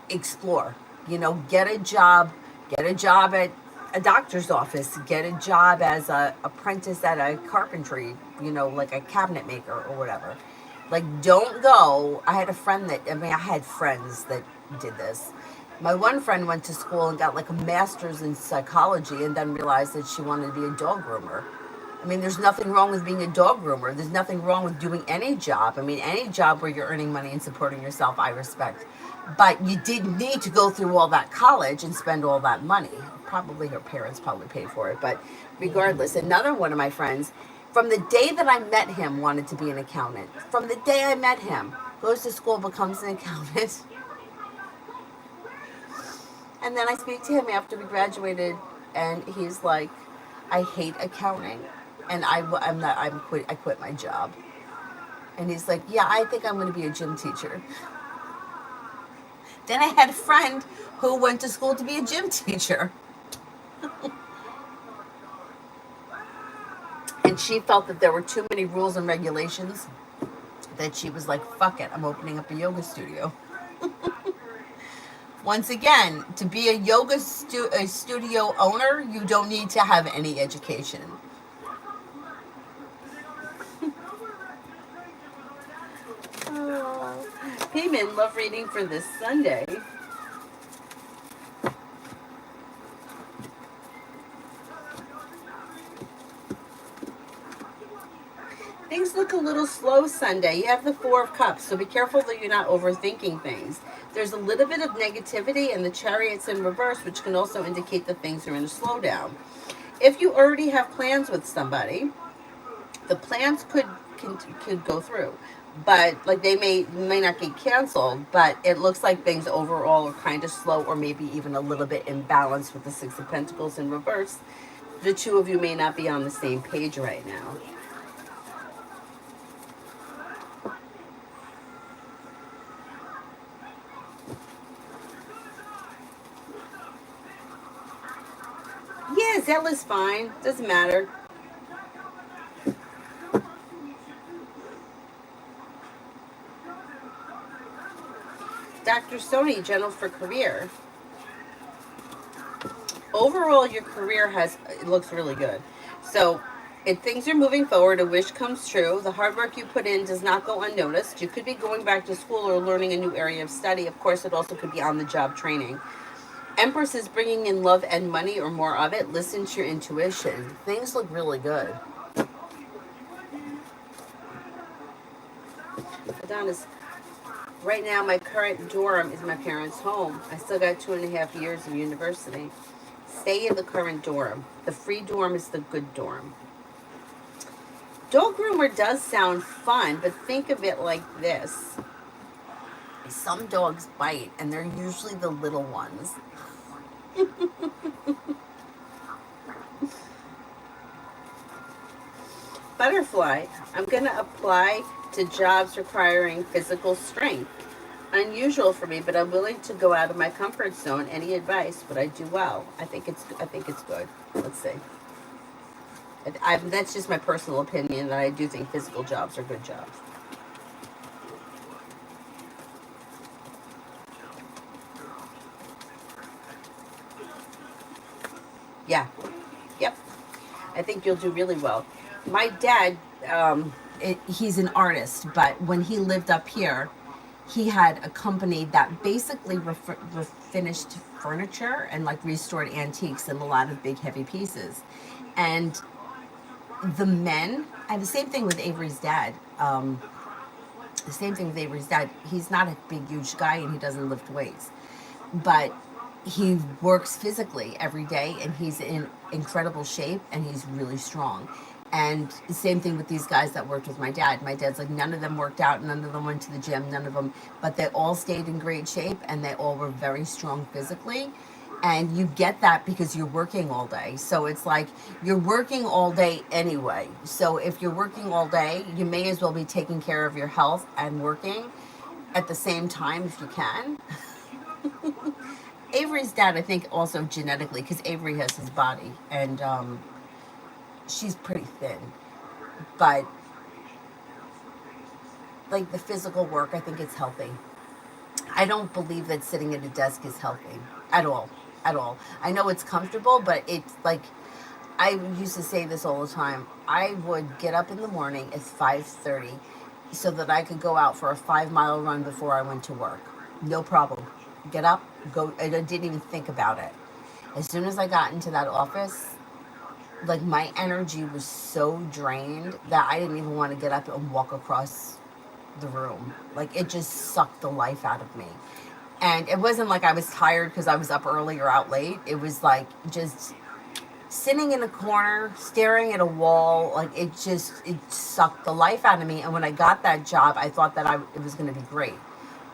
explore. Get a job. Get a job at a doctor's office. Get a job as a apprentice at a carpentry, like a cabinet maker or whatever. Like, don't go. I had friends that did this. My one friend went to school and got like a master's in psychology and then realized that she wanted to be a dog groomer. I mean, there's nothing wrong with being a dog groomer. There's nothing wrong with doing any job. I mean, any job where you're earning money and supporting yourself, I respect. But you didn't need to go through all that college and spend all that money. Probably her parents probably paid for it. But regardless, another one of my friends From the day that I met him, wanted to be an accountant. From the day I met him, goes to school, becomes an accountant. And then I speak to him after we graduated, and he's like, I hate accounting, and I quit my job. And he's like, yeah, I think I'm going to be a gym teacher. Then I had a friend who went to school to be a gym teacher. And she felt that there were too many rules and regulations that she was like, fuck it, I'm opening up a yoga studio. Once again, to be a studio owner, you don't need to have any education. Payman, love reading for this Sunday. Things look a little slow Sunday. You have the Four of Cups, so be careful that you're not overthinking things. There's a little bit of negativity, and the Chariot's in reverse, which can also indicate that things are in a slowdown. If you already have plans with somebody, the plans could go through, but like they may not get canceled. But it looks like things overall are kind of slow, or maybe even a little bit imbalanced with the Six of Pentacles in reverse. The two of you may not be on the same page right now. Yeah, Zella's fine. Doesn't matter. Dr. Sony, general for career. Overall, your career it looks really good. So, if things are moving forward, a wish comes true. The hard work you put in does not go unnoticed. You could be going back to school or learning a new area of study. Of course, it also could be on-the-job training. Empress is bringing in love and money, or more of it. Listen to your intuition. Things look really good. Adonis, right now my current dorm is my parents' home. I still got 2.5 years of university. Stay in the current dorm. The free dorm is the good dorm. Dog groomer does sound fun, but think of it like this. Some dogs bite, and they're usually the little ones. Butterfly, I'm going to apply to jobs requiring physical strength. Unusual for me, but I'm willing to go out of my comfort zone. Any advice? Would I do well? I think it's good. Let's see. That's just my personal opinion, that I do think physical jobs are good jobs. Yeah. Yep. I think you'll do really well. My dad, he's an artist, but when he lived up here, he had a company that basically finished furniture and like restored antiques and a lot of big heavy pieces. And the men, and the same thing with Avery's dad. He's not a big, huge guy, and he doesn't lift weights, but he works physically every day, and he's in incredible shape, and he's really strong. And the same thing with these guys that worked with my dad. My dad's like, none of them worked out, none of them went to the gym, none of them, but they all stayed in great shape, and they all were very strong physically. And you get that because you're working all day. So it's like you're working all day anyway. So if you're working all day, you may as well be taking care of your health and working at the same time if you can. Avery's dad, I think, also genetically, because Avery has his body, and she's pretty thin. But like the physical work, I think it's healthy. I don't believe that sitting at a desk is healthy at all. At all. I know it's comfortable, but it's like, I used to say this all the time. I would get up in the morning at 5:30 so that I could go out for a 5-mile run before I went to work. No problem. Get up, go. I didn't even think about it. As soon as I got into that office, like my energy was so drained that I didn't even want to get up and walk across the room. Like it just sucked the life out of me. And it wasn't like I was tired because I was up early or out late. It was like just sitting in a corner, staring at a wall, like it sucked the life out of me. And when I got that job, I thought that it was going to be great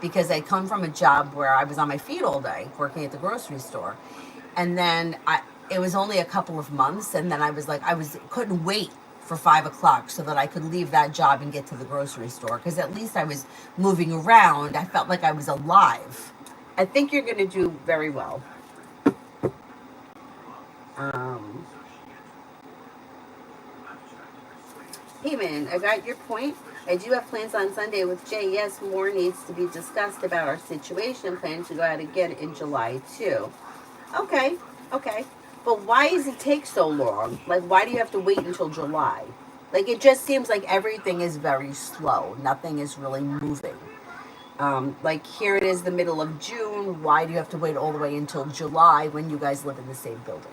because I come from a job where I was on my feet all day working at the grocery store. And then it was only a couple of months. And then I was like, couldn't wait for 5 o'clock so that I could leave that job and get to the grocery store. Cause at least I was moving around. I felt like I was alive. I think you're going to do very well. Um, Heyman, I got your point. I do have plans on Sunday with Jay. Yes, more needs to be discussed about our situation. Planning to go out again in July too. Okay, okay. But why does it take so long? Like, why do you have to wait until July? Like, it just seems like everything is very slow. Nothing is really moving. Like, here it is the middle of June. Why do you have to wait all the way until July when you guys live in the same building?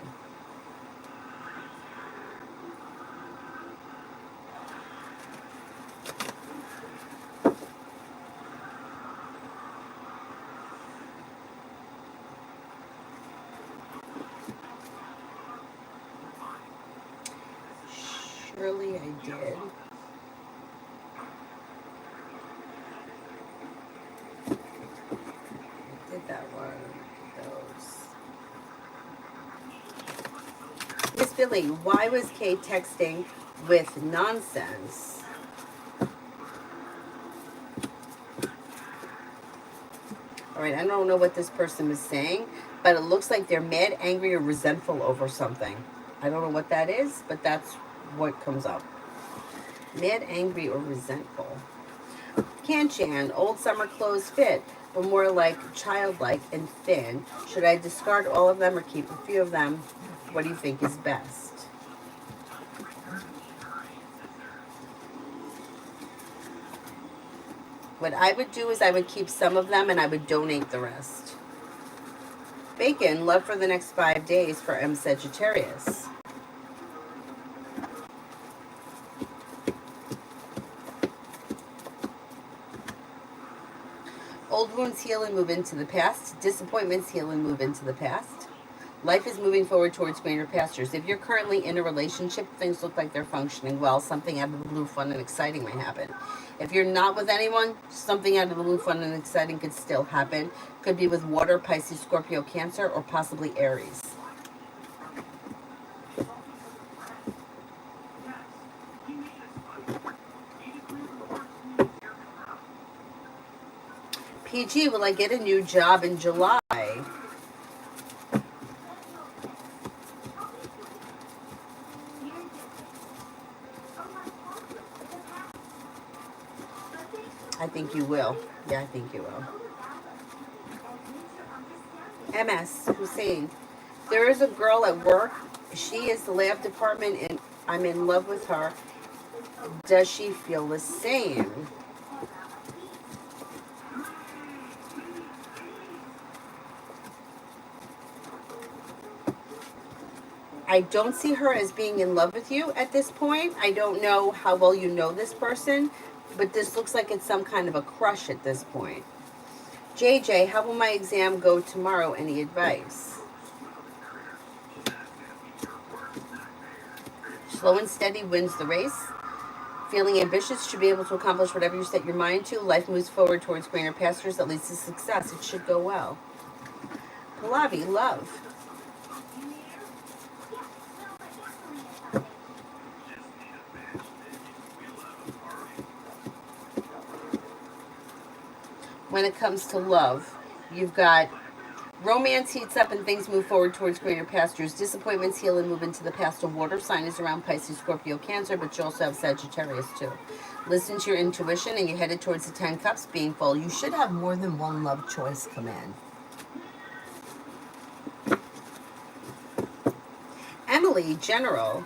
Surely I did. I did that one. Those. Miss Billy, why was Kay texting with nonsense? All right, I don't know what this person is saying, but it looks like they're mad, angry, or resentful over something. I don't know what that is, but that's what comes up. Mad, angry, or resentful. Kanchan, old summer clothes fit, but more like childlike and thin. Should I discard all of them or keep a few of them? What do you think is best? What I would do is I would keep some of them and I would donate the rest. Bacon, love for the next 5 days for M. Sagittarius. Old wounds heal and move into the past. Disappointments heal and move into the past. Life is moving forward towards greener pastures. If you're currently in a relationship, things look like they're functioning well. Something out of the blue, fun and exciting may happen. If you're not with anyone, something out of the blue, fun and exciting could still happen. Could be with water, Pisces, Scorpio, Cancer, or possibly Aries. PG, will I get a new job in July? I think you will. Yeah, I think you will. MS Hussein. There is a girl at work. She is the lab department and I'm in love with her. Does she feel the same? I don't see her as being in love with you at this point. I don't know how well you know this person, but this looks like it's some kind of a crush at this point. JJ, how will my exam go tomorrow? Any advice? Slow and steady wins the race. Feeling ambitious, should be able to accomplish whatever you set your mind to. Life moves forward towards greener pastures that leads to success. It should go well. Pallavi, love. When it comes to love, you've got romance heats up and things move forward towards greener pastures. Disappointments heal and move into the past. A water sign is around Pisces, Scorpio, Cancer, but you also have Sagittarius too. Listen to your intuition and you're headed towards the 10 cups being full. You should have more than one love choice come in. Emily, general.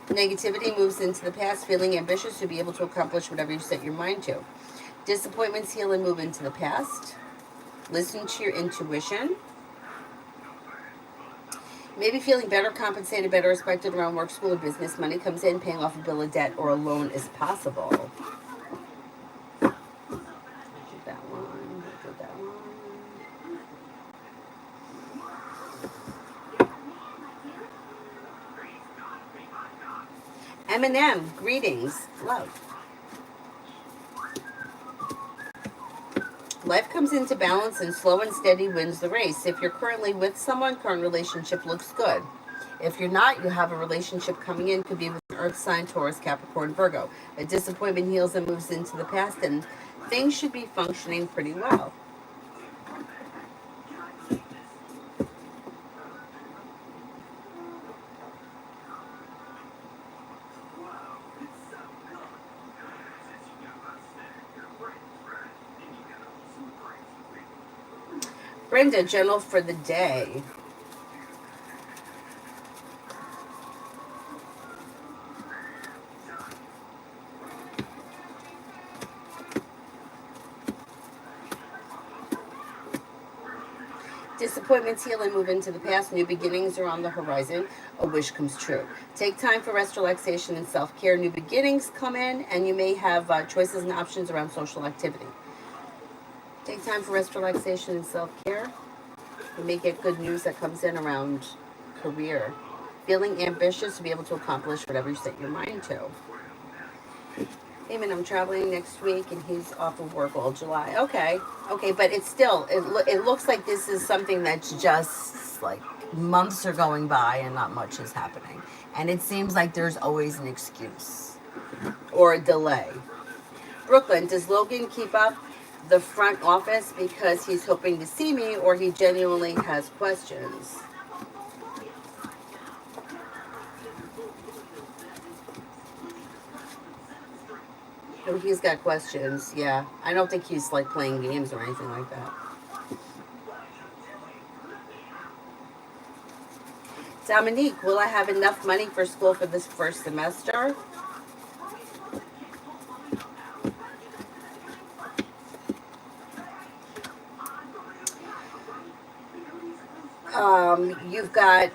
Negativity moves into the past. Feeling ambitious to be able to accomplish whatever you set your mind to. Disappointments heal and move into the past. Listen to your intuition. Maybe feeling better compensated, better respected around work, school, or business. Money comes in, paying off a bill of debt or a loan is possible. Did that one. Did that one. Eminem, greetings, love. Life comes into balance and slow and steady wins the race. If you're currently with someone, current relationship looks good. If you're not, you have a relationship coming in, could be with an earth sign, Taurus, Capricorn, Virgo. A disappointment heals and moves into the past, and things should be functioning pretty well. Brenda, general for the day. Disappointments heal and move into the past. New beginnings are on the horizon. A wish comes true. Take time for rest, relaxation, and self-care. New beginnings come in, and you may have choices and options around social activity. Take time for rest, relaxation, and self-care. You may get good news that comes in around career. Feeling ambitious to be able to accomplish whatever you set your mind to. Amen. I'm traveling next week, and he's off of work all July. Okay, but it's still, it looks like this is something that's just like months are going by and not much is happening. And it seems like there's always an excuse or a delay. Brooklyn, does Logan keep up the front office because he's hoping to see me, or he genuinely has questions? Oh, he's got questions, yeah. I don't think he's like playing games or anything like that. Dominique, will I have enough money for school for this first semester? You've got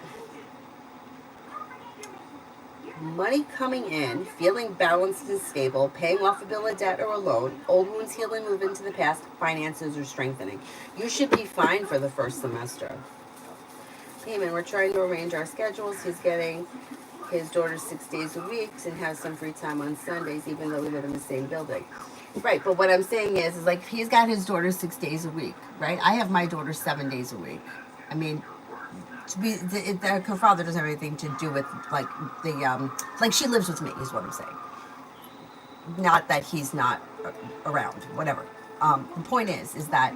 money coming in, feeling balanced and stable, paying off a bill of debt or a loan, old wounds heal and move into the past, finances are strengthening. You should be fine for the first semester. Payment, we're trying to arrange our schedules. He's getting his daughter 6 days a week and has some free time on Sundays, even though we live in the same building. Right, but what I'm saying is like he's got his daughter 6 days a week, right? I have my daughter 7 days a week. I mean, her father doesn't have anything to do with like like she lives with me is what I'm saying. Not that he's not around, whatever. The point is that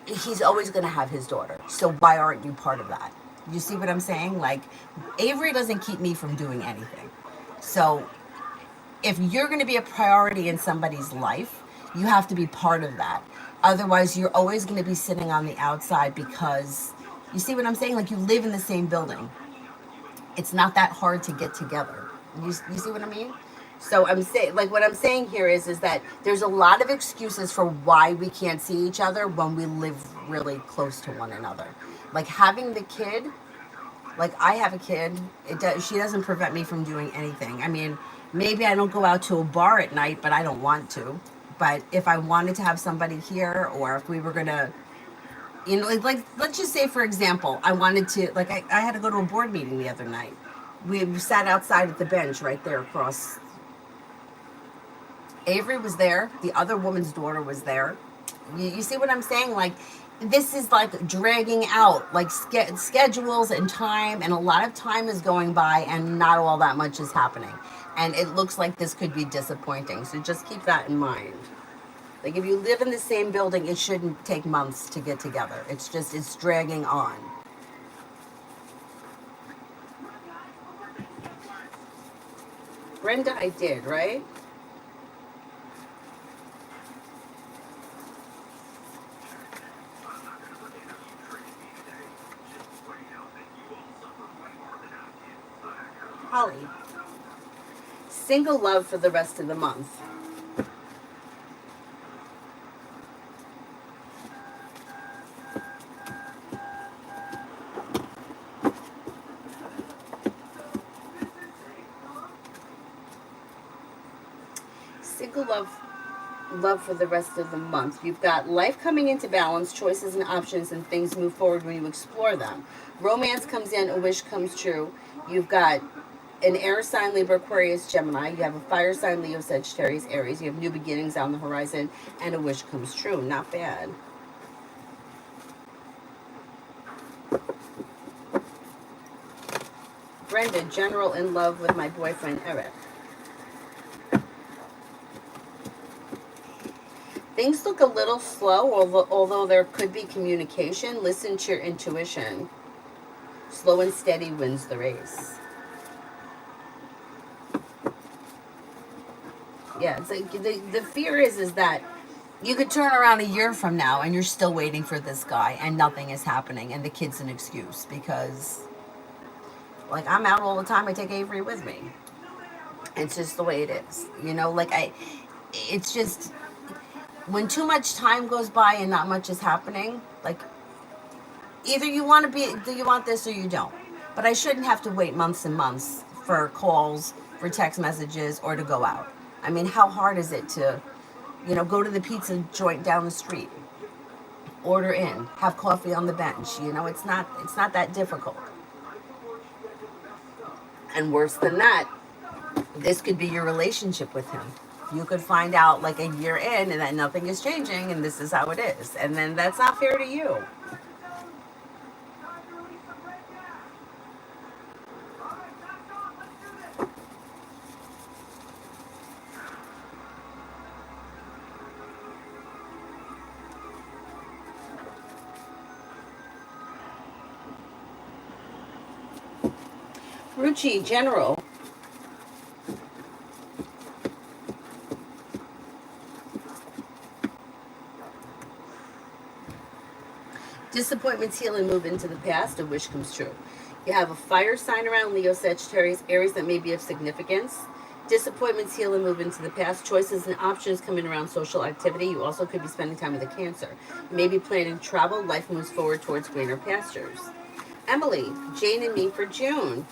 he's always going to have his daughter. So why aren't you part of that? You see what I'm saying? Like Avery doesn't keep me from doing anything. So if you're going to be a priority in somebody's life, you have to be part of that. Otherwise, you're always going to be sitting on the outside because you see what I'm saying? Like you live in the same building. It's not that hard to get together. You see what I mean? So I'm saying, like, what I'm saying here is that there's a lot of excuses for why we can't see each other when we live really close to one another. Like having the kid, like I have a kid, she doesn't prevent me from doing anything. I mean, maybe I don't go out to a bar at night, but I don't want to. But if I wanted to have somebody here, or if we were gonna, you know, like let's just say, for example, I wanted to, like, I had to go to a board meeting the other night. We sat outside at the bench right there across. Avery was there. The other woman's daughter was there. You see what I'm saying? Like, this is like dragging out, like schedules and time, and a lot of time is going by, and not all that much is happening. And it looks like this could be disappointing. So just keep that in mind. Like, if you live in the same building, it shouldn't take months to get together. It's dragging on. Brenda, I did, right? Holly. Single love for the rest of the month. Single love for the rest of the month. You've got life coming into balance, choices and options, and things move forward when you explore them. Romance comes in, a wish comes true. You've got an air sign, Libra, Aquarius, Gemini. You have a fire sign, Leo, Sagittarius, Aries. You have new beginnings on the horizon, and a wish comes true. Not bad. Brenda, general in love with my boyfriend, Eric. Things look a little slow, although there could be communication. Listen to your intuition. Slow and steady wins the race. Yeah, it's like the fear is that you could turn around a year from now and you're still waiting for this guy and nothing is happening and the kid's an excuse because, like, I'm out all the time. I take Avery with me. It's just the way it is. You know, like, it's just, when too much time goes by and not much is happening, like, either you want to be, do you want this or you don't. But I shouldn't have to wait months and months for calls, for text messages, or to go out. I mean, how hard is it to, go to the pizza joint down the street, order in, have coffee on the bench? It's not that difficult. And worse than that, this could be your relationship with him. You could find out like a year in and that nothing is changing and this is how it is. And then that's not fair to you. Ruchi, general. Disappointments heal and move into the past. A wish comes true. You have a fire sign around Leo, Sagittarius, Aries that may be of significance. Disappointments heal and move into the past. Choices and options coming around social activity. You also could be spending time with a Cancer. You may be planning travel. Life moves forward towards greener pastures. Emily, Jane and me for June.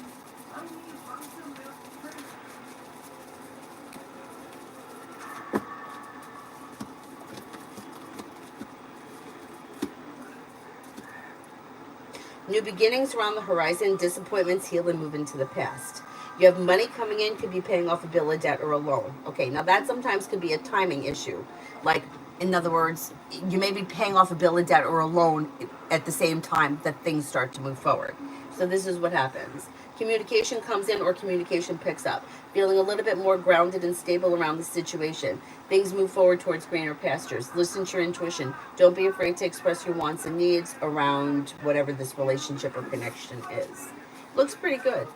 New beginnings are on the horizon. Disappointments heal and move into the past. You have money coming in, could be paying off a bill, a debt, or a loan. Okay, now that sometimes could be a timing issue. Like, in other words, you may be paying off a bill, a debt, or a loan at the same time that things start to move forward. So this is what happens. Communication comes in or communication picks up. Feeling a little bit more grounded and stable around the situation. Things move forward towards greener pastures. Listen to your intuition. Don't be afraid to express your wants and needs around whatever this relationship or connection is. Looks pretty good.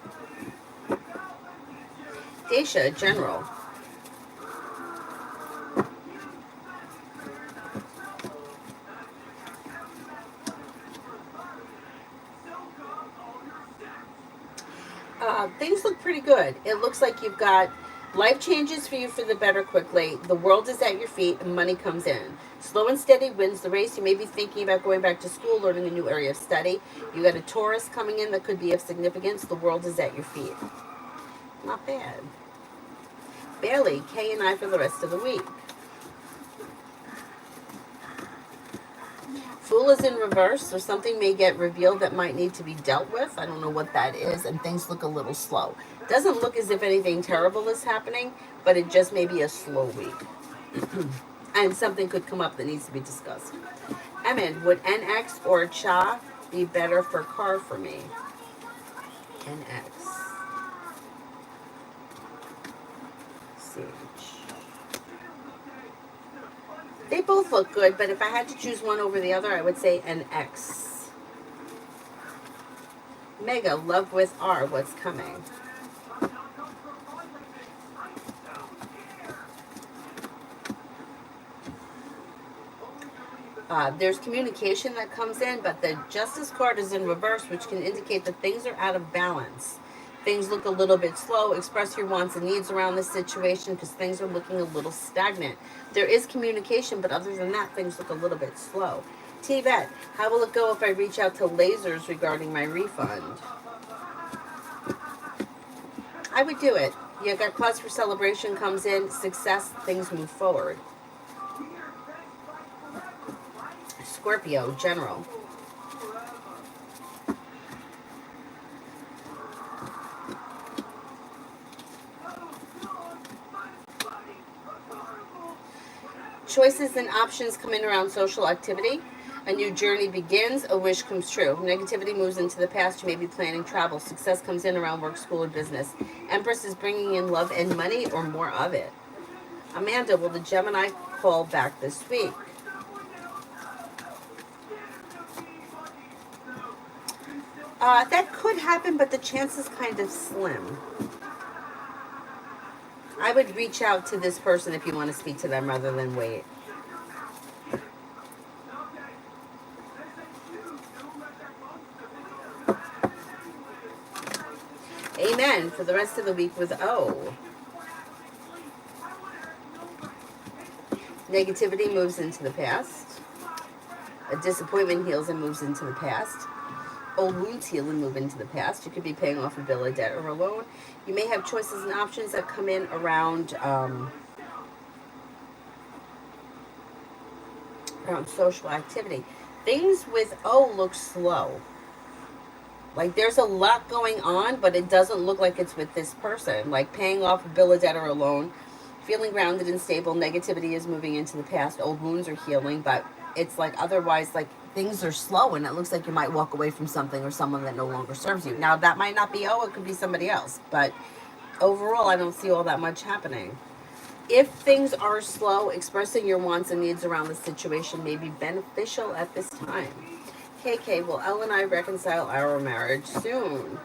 Daisha, general. Things look pretty good. It looks like you've got life changes for you for the better quickly. The world is at your feet and money comes in. Slow and steady wins the race. You may be thinking about going back to school, learning a new area of study. You got a Taurus coming in that could be of significance. The world is at your feet. Not bad. Bailey, Kay and I for the rest of the week. Fool is in reverse, so something may get revealed that might need to be dealt with. I don't know what that is, and things look a little slow. Doesn't look as if anything terrible is happening, but it just may be a slow week. And something could come up that needs to be discussed. Emin, would NX or Cha be better for car for me? NX. Sage. They both look good, but if I had to choose one over the other, I would say an X. Mega, love with R, what's coming? There's communication that comes in, but the Justice card is in reverse, which can indicate that things are out of balance. Things look a little bit slow. Express your wants and needs around this situation because things are looking a little stagnant. There is communication, but other than that, things look a little bit slow. T-Vet, how will it go if I reach out to Lasers regarding my refund? I would do it. You got cause for celebration comes in, success, things move forward. Scorpio, general. Choices and options come in around social activity. A new journey begins, a wish comes true. Negativity moves into the past, you may be planning travel. Success comes in around work, school, or business. Empress is bringing in love and money or more of it. Amanda, will the Gemini call back this week? That could happen, but the chance is kind of slim. I would reach out to this person if you want to speak to them rather than wait. Amen. For the rest of the week with O. Negativity moves into the past. A disappointment heals and moves into the past. Old wounds heal and move into the past. You could be paying off a bill, a debt, or a loan. You may have choices and options that come in around social activity. Things with O look slow. Like there's a lot going on, but it doesn't look like it's with this person. Like paying off a bill, a debt, or a loan. Feeling grounded and stable. Negativity is moving into the past. Old wounds are healing, but it's like otherwise, like things are slow, and it looks like you might walk away from something or someone that no longer serves you. Now that might not be it could be somebody else, but overall, I don't see all that much happening. If things are slow, expressing your wants and needs around the situation may be beneficial at this time. KK, will Elle and I reconcile our marriage soon?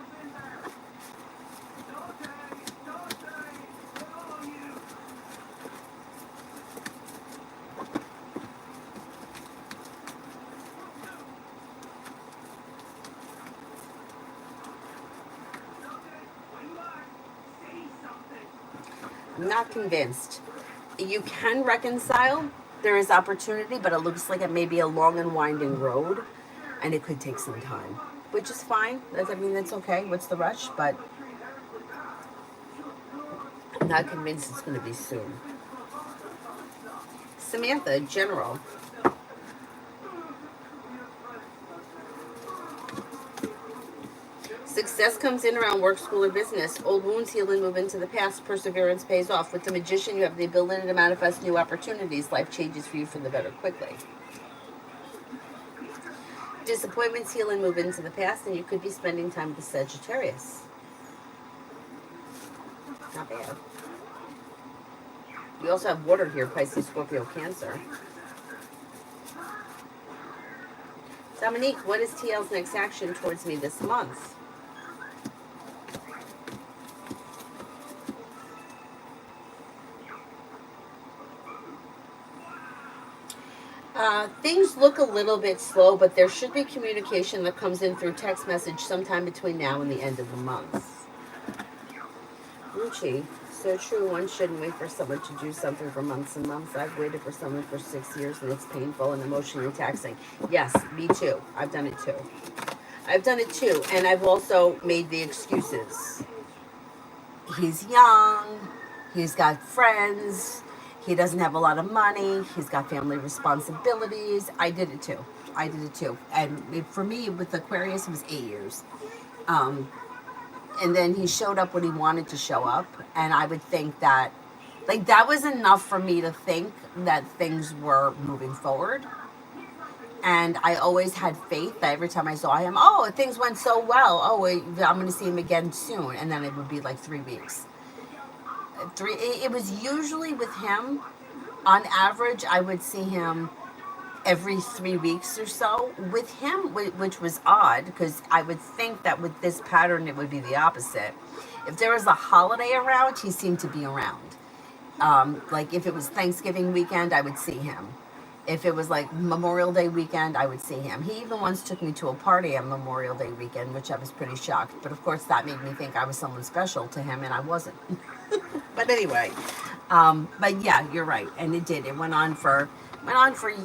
I'm not convinced. You can reconcile. There is opportunity, but it looks like it may be a long and winding road, and it could take some time, which is fine. That's okay. What's the rush? But I'm not convinced it's going to be soon. Samantha, general. Success comes in around work, school, or business. Old wounds heal and move into the past. Perseverance pays off. With the Magician, you have the ability to manifest new opportunities. Life changes for you for the better quickly. Disappointments heal and move into the past, and you could be spending time with Sagittarius. Not bad. We also have water here, Pisces, Scorpio, Cancer. Dominique, what is TL's next action towards me this month? Things look a little bit slow, but there should be communication that comes in through text message sometime between now and the end of the month. Ruchi, so true, one shouldn't wait for someone to do something for months and months. I've waited for someone for 6 years and it's painful and emotionally taxing. Yes, me too. I've done it too. And I've also made the excuses. He's young, he's got friends, he doesn't have a lot of money, he's got family responsibilities. I did it too. And for me, with Aquarius, it was 8 years. And then he showed up when he wanted to show up. And I would think that, like, that was enough for me to think that things were moving forward. And I always had faith that every time I saw him, oh, things went so well. Oh, I'm going to see him again soon. And then it would be like 3 weeks. It was usually with him, on average, I would see him every 3 weeks or so. With him, which was odd, because I would think that with this pattern, it would be the opposite. If there was a holiday around, he seemed to be around. Like if it was Thanksgiving weekend, I would see him. If it was like Memorial Day weekend, I would see him. He even once took me to a party on Memorial Day weekend, which I was pretty shocked. But of course, that made me think I was someone special to him, and I wasn't. But anyway, but yeah, you're right, and it did. It went on for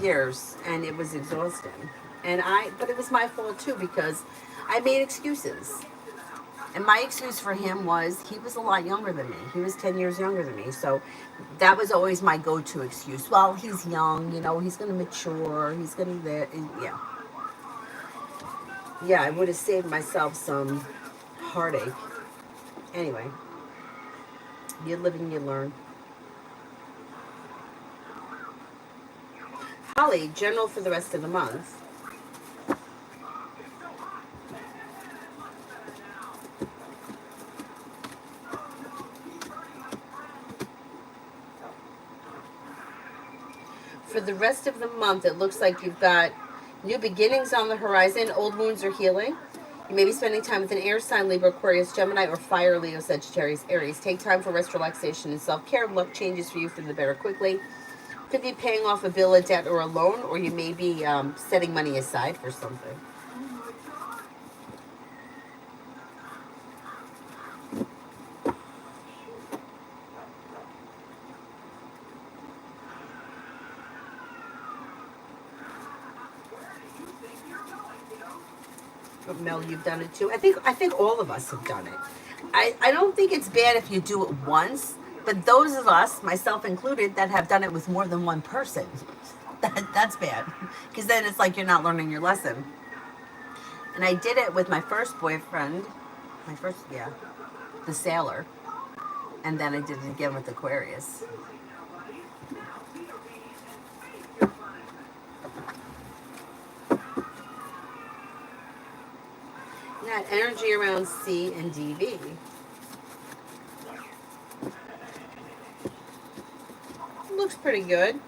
years, and it was exhausting. But it was my fault too, because I made excuses. And my excuse for him was he was a lot younger than me. He was 10 years younger than me. So that was always my go-to excuse. Well, he's young, he's going to mature. He's going to, yeah. Yeah, I would have saved myself some heartache. Anyway, you live and you learn. Holly, general for the rest of the month. For the rest of the month, it looks like you've got new beginnings on the horizon. Old wounds are healing. You may be spending time with an air sign, Libra, Aquarius, Gemini, or fire, Leo, Sagittarius, Aries. Take time for rest, relaxation, and self-care. Luck changes for you for the better quickly. Could be paying off a bill, a debt, or a loan, or you may be setting money aside for something. Mel, you've done it too. I think all of us have done it. I don't think it's bad if you do it once, but those of us, myself included, that have done it with more than one person, that's bad. Because then it's like you're not learning your lesson. And I did it with my first boyfriend, yeah, the sailor, and then I did it again with Aquarius. That energy around C and DV. Looks pretty good.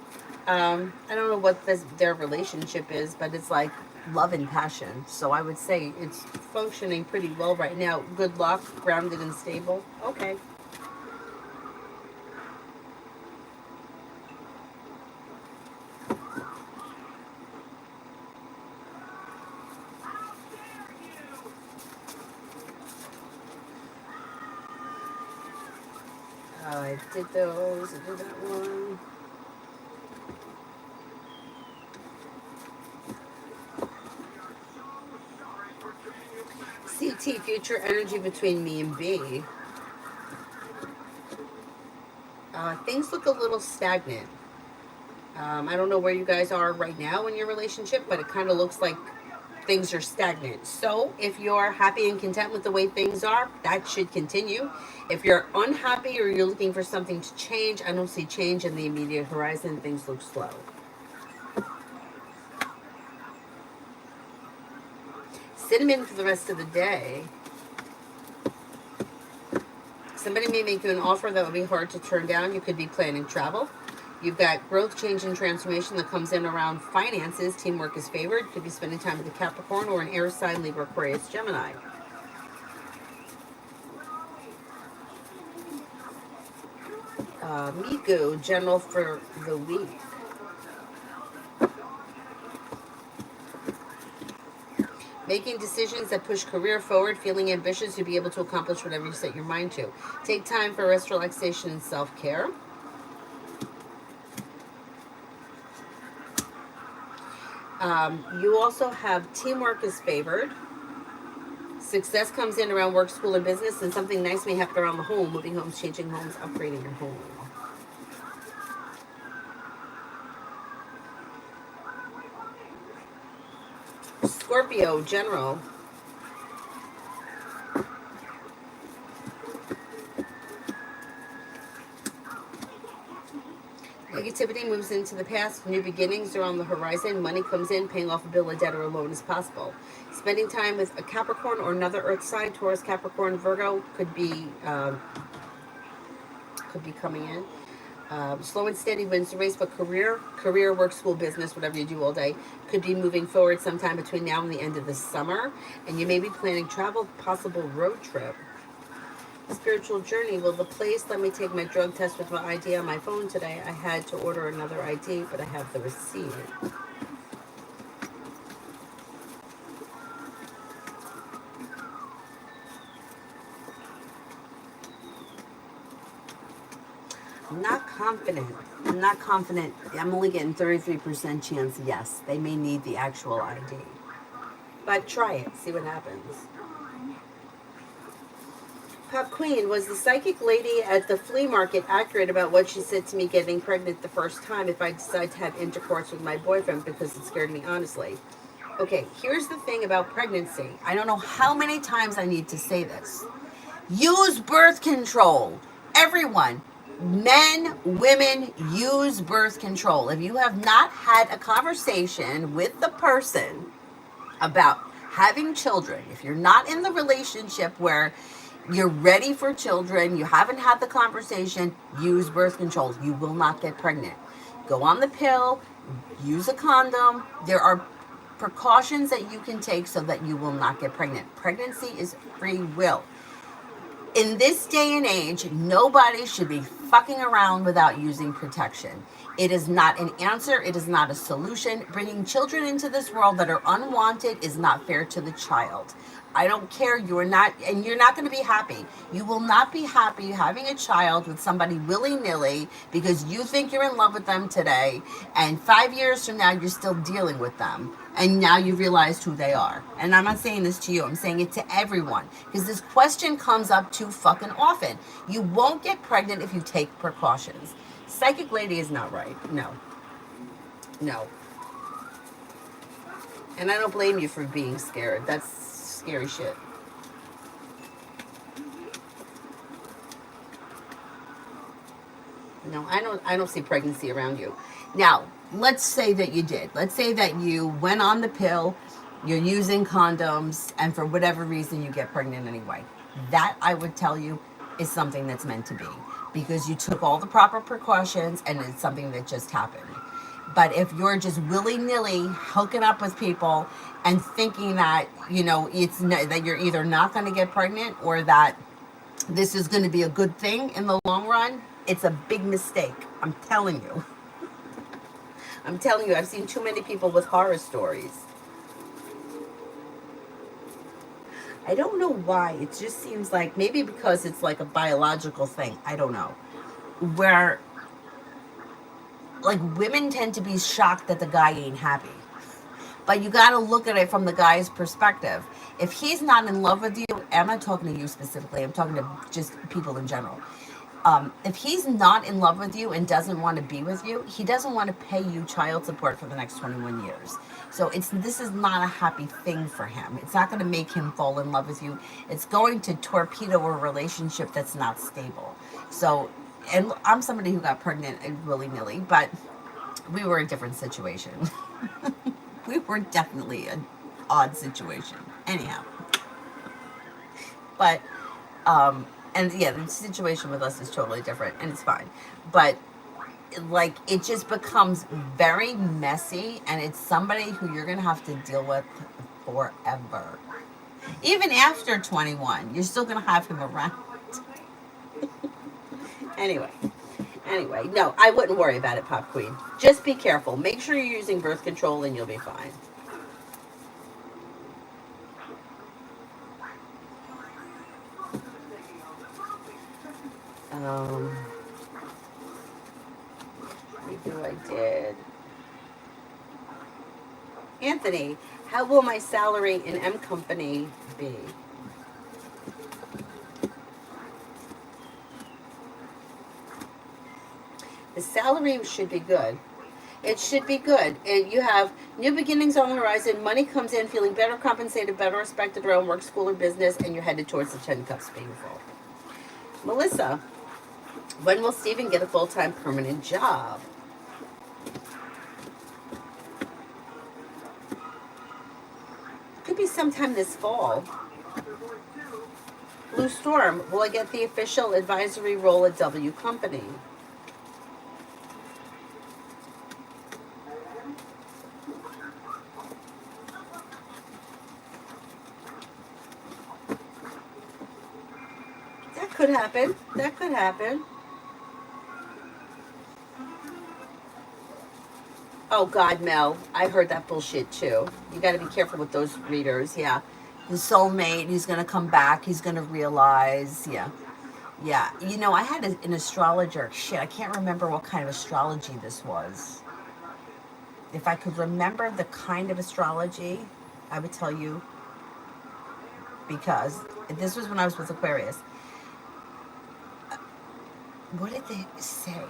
I don't know what their relationship is, but it's like love and passion. So I would say it's functioning pretty well right now. Good luck, grounded and stable. Okay. I did those. I did that one. CT, future energy between me and B. Things look a little stagnant. I don't know where you guys are right now in your relationship, but it kind of looks like things are stagnant. So if you're happy and content with the way things are, that should continue. If you're unhappy or you're looking for something to change, I don't see change in the immediate horizon. Things look slow. Cinnamon for the rest of the day. Somebody may make you an offer that would be hard to turn down. You could be planning travel. You've got growth, change, and transformation that comes in around finances. Teamwork is favored. Could be spending time with a Capricorn or an air sign, Libra, Aquarius, Gemini. Miku, general for the week. Making decisions that push career forward, feeling ambitious to be able to accomplish whatever you set your mind to. Take time for rest, relaxation, and self-care. You also have teamwork is favored. Success comes in around work, school, and business, and something nice may happen around the home, moving homes, changing homes, upgrading your home. Scorpio, general. Negativity moves into the past. New beginnings are on the horizon. Money comes in. Paying off a bill, a debt, or a loan is possible. Spending time with a Capricorn or another Earth sign, Taurus, Capricorn, Virgo, could be coming in. Slow and steady wins the race, but career, work, school, business, whatever you do all day, could be moving forward sometime between now and the end of the summer. And you may be planning travel, possible road trip. Spiritual journey. Well, the place, let me take my drug test with my ID on my phone today. I had to order another ID, but I have the receipt. I'm not confident. I'm only getting 33% chance, yes. They may need the actual ID. But try it. See what happens. Pop Queen, was the psychic lady at the flea market accurate about what she said to me getting pregnant the first time if I decide to have intercourse with my boyfriend because it scared me honestly? Okay, here's the thing about pregnancy. I don't know how many times I need to say this. Use birth control. Everyone. Men, women use birth control. If you have not had a conversation with the person about having children, if you're not in the relationship where you're ready for children, you haven't had the conversation, use birth control. You will not get pregnant. Go on the pill, use a condom. There are precautions that you can take so that you will not get pregnant. Pregnancy is free will. In this day and age, nobody should be fucking around without using protection. It is not an answer, it is not a solution. Bringing children into this world that are unwanted is not fair to the child. I don't care, you're not, and you're not going to be happy. You will not be happy having a child with somebody willy nilly because you think you're in love with them today, and 5 years from now, you're still dealing with them. And now you realized who they are. And I'm not saying this to you, I'm saying it to everyone. Because this question comes up too fucking often. You won't get pregnant if you take precautions. Psychic lady is not right. No. No. And I don't blame you for being scared. That's scary shit. No, I don't see pregnancy around you. Now, let's say that you did. Let's say that you went on the pill, you're using condoms, and for whatever reason you get pregnant anyway. That I would tell you is something that's meant to be because you took all the proper precautions and it's something that just happened. But if you're just willy-nilly hooking up with people and thinking that, that you're either not going to get pregnant or that this is going to be a good thing in the long run, it's a big mistake. I'm telling you. I'm telling you, I've seen too many people with horror stories. I don't know why. It just seems like maybe because it's like a biological thing. I don't know. Where like women tend to be shocked that the guy ain't happy. But you got to look at it from the guy's perspective. If he's not in love with you, I'm not talking to you specifically, I'm talking to just people in general. If he's not in love with you and doesn't want to be with you, he doesn't want to pay you child support for the next 21 years. So this is not a happy thing for him. It's not going to make him fall in love with you. It's going to torpedo a relationship that's not stable. So, and I'm somebody who got pregnant willy-nilly, but we were a different situation. We were definitely an odd situation. Anyhow. But, and yeah, the situation with us is totally different, and it's fine. But, like, it just becomes very messy, and it's somebody who you're going to have to deal with forever. Even after 21, you're still going to have him around. Anyway. Anyway, no, I wouldn't worry about it, Pop Queen. Just be careful. Make sure you're using birth control, and you'll be fine. Who I did. Anthony, how will my salary in M Company be? The salary should be good. It should be good. You have new beginnings on the horizon. Money comes in, feeling better compensated, better respected around work, school, or business, and you're headed towards the 10 cups. Beautiful. Melissa, when will Stephen get a full-time permanent job? Could be sometime this fall. Blue Storm, will I get the official advisory role at W Company? That could happen. That could happen. Oh God, Mel, I heard that bullshit too. You got to be careful with those readers. Yeah, the soulmate. He's gonna come back. He's gonna realize. Yeah, yeah. I had an astrologer. Shit, I can't remember what kind of astrology this was. If I could remember the kind of astrology, I would tell you. Because this was when I was with Aquarius. What did they say?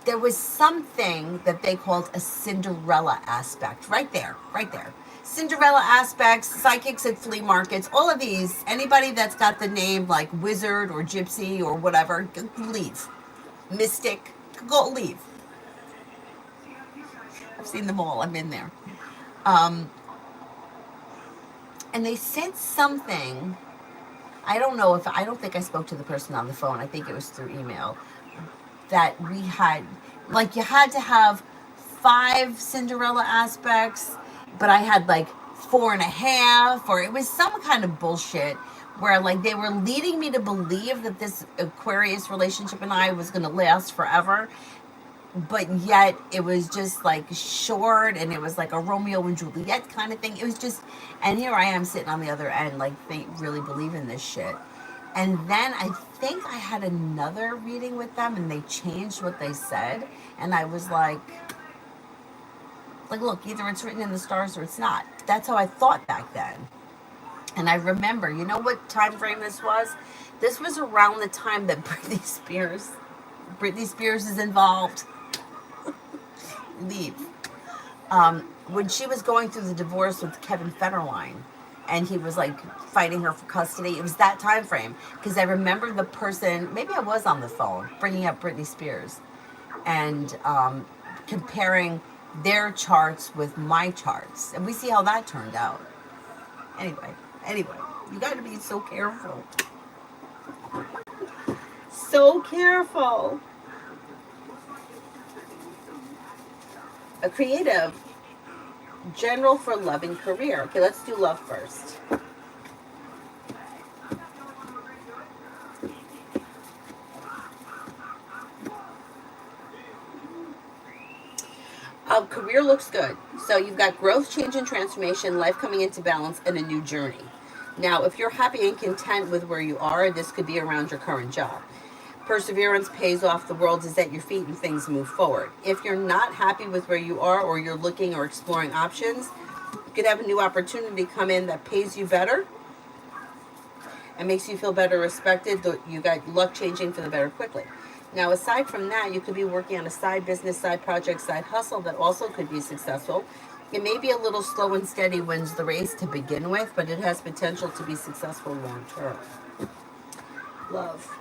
There was something that they called a Cinderella aspect. Right there. Right there. Cinderella Cinderella aspects, psychics at flea markets, all of these, anybody that's got the name like wizard or gypsy or whatever, leave. Mystic, go leave. I've seen them all. I'm in there. Um, and they said something. I don't think I spoke to the person on the phone. I think it was through email. That we had, like, you had to have 5 Cinderella aspects, but I had like 4.5, or it was some kind of bullshit where like they were leading me to believe that this Aquarius relationship and I was going to last forever, but yet it was just like short, and it was like a Romeo and Juliet kind of thing. It was just, and here I am sitting on the other end, like they really believe in this shit. And then I think I had another reading with them, and they changed what they said, and I was like, look, either it's written in the stars or it's not. That's how I thought back then. And I remember, you know what time frame this was? This was around the time that Britney Spears is involved. Leave. When she was going through the divorce with Kevin Federline, and he was like fighting her for custody, it was that time frame. Because I remember the person, maybe I was on the phone, bringing up Britney Spears and comparing their charts with my charts, and we see how that turned out. Anyway, you got to be so careful. So careful. A creative, general for love and career. Okay, let's do love first. Career looks good. So you've got growth, change, and transformation, life coming into balance, and a new journey. Now, if you're happy and content with where you are, this could be around your current job. Perseverance pays off, the world is at your feet, and things move forward. If you're not happy with where you are, or you're looking or exploring options, you could have a new opportunity come in that pays you better and makes you feel better respected. You got luck changing for the better quickly. Now, aside from that, you could be working on a side business, side project, side hustle that also could be successful. It may be a little slow and steady wins the race to begin with, but it has potential to be successful long term. Love.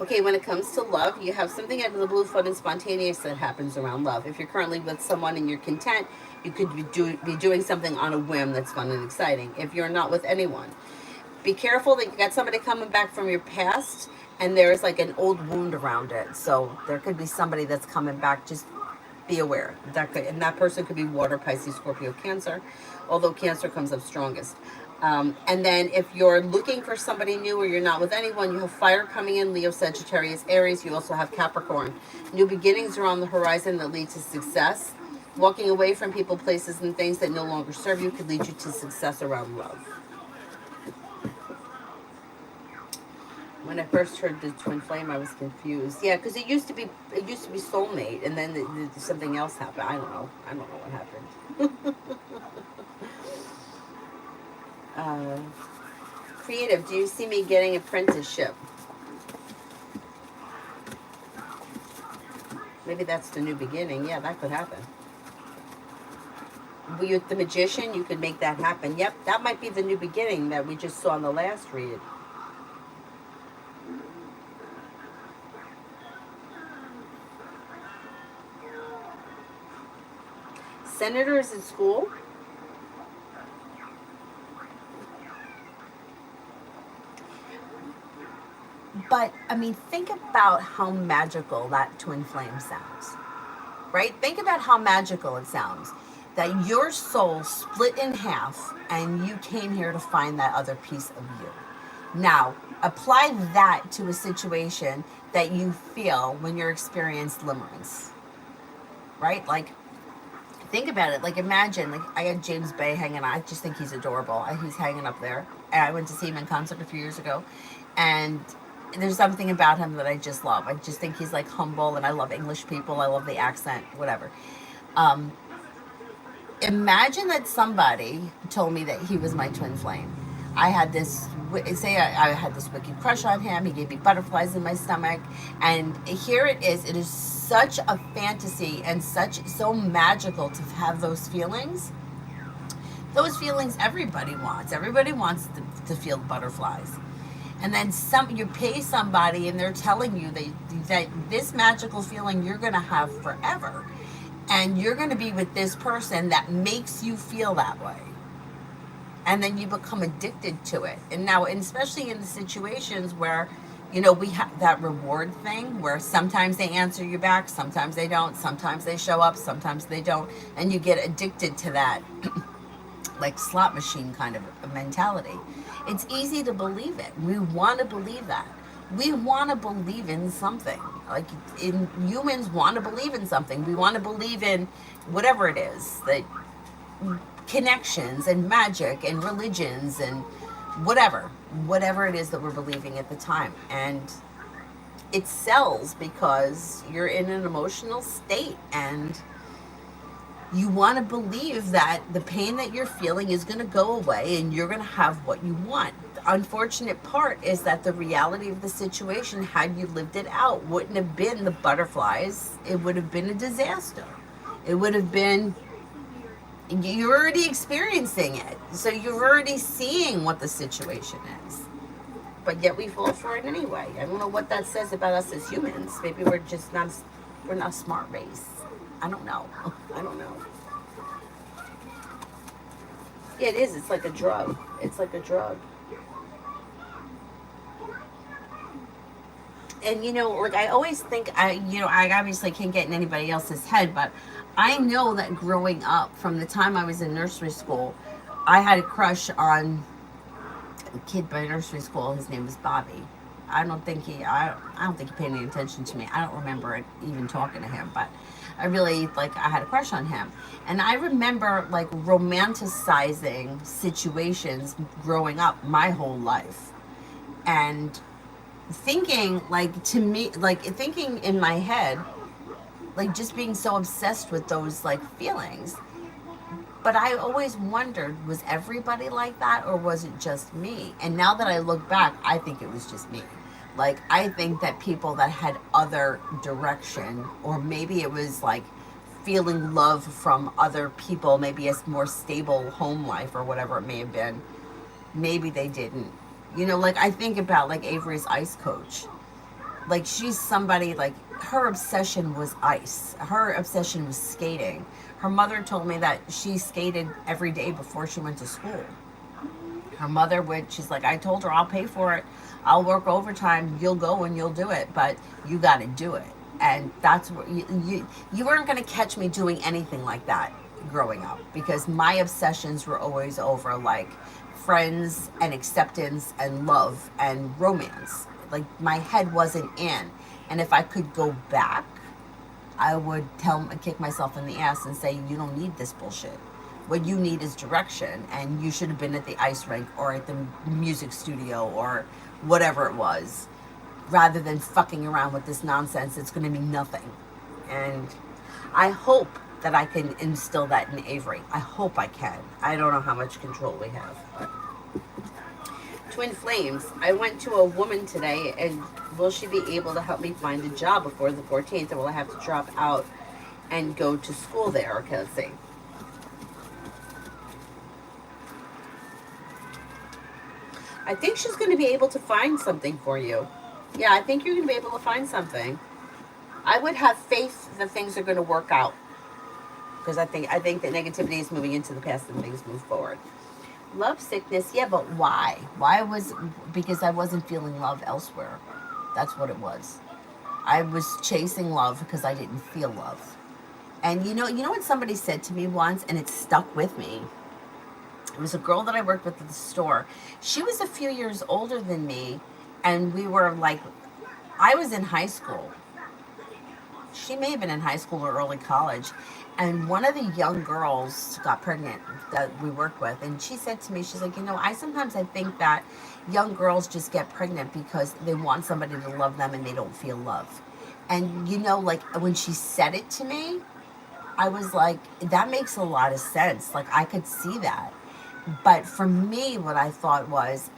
Okay, when it comes to love, you have something out of the blue, fun and spontaneous that happens around love. If you're currently with someone and you're content, you could be doing something on a whim that's fun and exciting. If you're not with anyone, be careful that you got somebody coming back from your past and there's like an old wound around it. So there could be somebody that's coming back. Just be aware. And that person could be water, Pisces, Scorpio, Cancer, although Cancer comes up strongest. And then if you're looking for somebody new or you're not with anyone, you have fire coming in, Leo, Sagittarius, Aries. You also have Capricorn. New beginnings are on the horizon that lead to success. Walking away from people, places, and things that no longer serve you could lead you to success around love. When I first heard the twin flame, I was confused. Yeah, because it used to be soulmate, and then something else happened. I don't know what happened. Creative, do you see me getting apprenticeship? Maybe that's the new beginning. Yeah, that could happen. With the magician, you could make that happen. Yep, that might be the new beginning that we just saw in the last read. Senator is in school. But, I mean, think about how magical that twin flame sounds, right? Think about how magical it sounds. That your soul split in half and you came here to find that other piece of you. Now, apply that to a situation that you feel when you're experiencing limerence, right? Like, think about it. Like, imagine, like, I had James Bay hanging out. I just think he's adorable. He's hanging up there. And I went to see him in concert a few years ago. And there's something about him that I just love. I just think he's like humble, and I love English people. I love the accent, whatever. Imagine that somebody told me that he was my twin flame. I had this, I had this wicked crush on him. He gave me butterflies in my stomach. And here it is. It is such a fantasy and so magical to have those feelings. Those feelings everybody wants. Everybody wants to feel butterflies. And then you pay somebody and they're telling you that this magical feeling you're going to have forever. And you're going to be with this person that makes you feel that way. And then you become addicted to it. And now, and especially in the situations where, we have that reward thing where sometimes they answer you back, sometimes they don't, sometimes they show up, sometimes they don't. And you get addicted to that like slot machine kind of a mentality. It's easy to believe it. We want to believe that. We want to believe in something. Like humans want to believe in something. We want to believe in whatever it is, that connections and magic and religions and whatever it is that we're believing at the time. And it sells because you're in an emotional state and you want to believe that the pain that you're feeling is going to go away and you're going to have what you want. The unfortunate part is that the reality of the situation, had you lived it out, wouldn't have been the butterflies. It would have been a disaster. It would have been, you're already experiencing it. So you're already seeing what the situation is. But yet we fall for it anyway. I don't know what that says about us as humans. Maybe we're not a smart race. I don't know. I don't know. Yeah, it is. It's like a drug. It's like a drug. And like I always think, I obviously can't get in anybody else's head, but I know that growing up, from the time I was in nursery school, I had a crush on a kid by nursery school. His name was Bobby. I don't think he paid any attention to me. I don't remember even talking to him, but I really, I had a crush on him. And I remember, romanticizing situations growing up my whole life. And thinking, thinking in my head, just being so obsessed with those, feelings. But I always wondered, was everybody like that or was it just me? And now that I look back, I think it was just me. I think that people that had other direction, or maybe it was feeling love from other people, maybe a more stable home life or whatever it may have been, maybe they didn't. I think about Avery's ice coach. She's somebody, her obsession was ice. Her obsession was skating. Her mother told me that she skated every day before she went to school. Her mother she's like, I told her I'll pay for it. I'll work overtime. You'll go and you'll do it, but you got to do it. And that's what you weren't going to catch me doing anything like that growing up, because my obsessions were always over friends and acceptance and love and romance. My head wasn't in. And if I could go back, I would kick myself in the ass and say, you don't need this bullshit. What you need is direction, and you should have been at the ice rink or at the music studio or whatever it was, rather than fucking around with this nonsense. It's going to mean nothing. And I hope that I can instill that in Avery. I hope I can. I don't know how much control we have. But. Twin flames. I went to a woman today, and will she be able to help me find a job before the 14th, or will I have to drop out and go to school there? Okay, let's see. I think she's going to be able to find something for you. Yeah, I think you're going to be able to find something. I would have faith that things are going to work out, because I think that negativity is moving into the past and things move forward. Love sickness, yeah, but why? Because I wasn't feeling love elsewhere. That's what it was. I was chasing love because I didn't feel love. And you know what somebody said to me once, and it stuck with me? It was a girl that I worked with at the store. She was a few years older than me, and we were I was in high school. She may have been in high school or early college. And one of the young girls got pregnant that we worked with. And she said to me, she's like, I think that young girls just get pregnant because they want somebody to love them and they don't feel love. And, when she said it to me, I was like, that makes a lot of sense. Like, I could see that. But for me, what I thought was,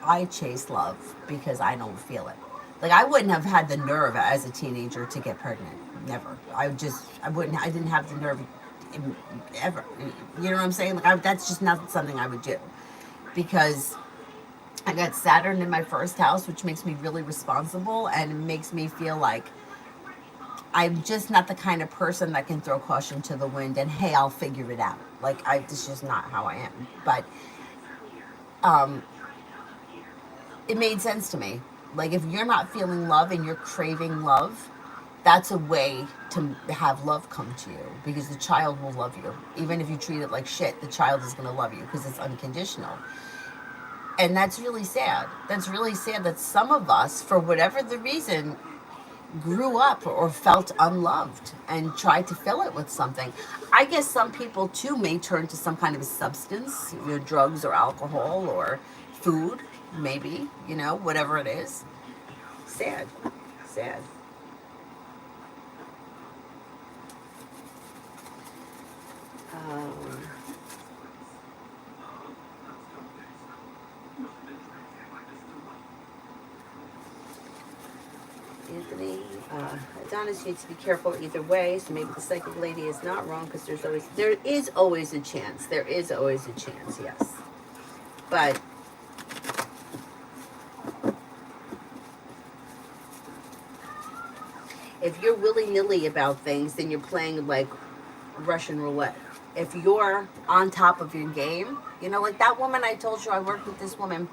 I chase love because I don't feel it. Like, I wouldn't have had the nerve as a teenager to get pregnant. Never. I wouldn't, I didn't have the nerve ever. You know what I'm saying? Like, that's just not something I would do. Because I got Saturn in my first house, which makes me really responsible and it makes me feel like I'm just not the kind of person that can throw caution to the wind and hey, I'll figure it out. Like this is just not how I am. But um, it made sense to me. Like if you're not feeling love and you're craving love, that's a way to have love come to you because the child will love you. Even if you treat it like shit, the child is going to love you because it's unconditional. And that's really sad. That's really sad that some of us, for whatever the reason, grew up or felt unloved and tried to fill it with something. I guess some people too may turn to some kind of a substance, drugs or alcohol or food, maybe, whatever it is. Sad. Sad. Um, Anthony, Adonis needs to be careful either way. So maybe the psychic lady is not wrong because there is always a chance. There is always a chance, yes. But if you're willy-nilly about things, then you're playing like Russian roulette. If you're on top of your game, like that woman I told you, I worked with this woman,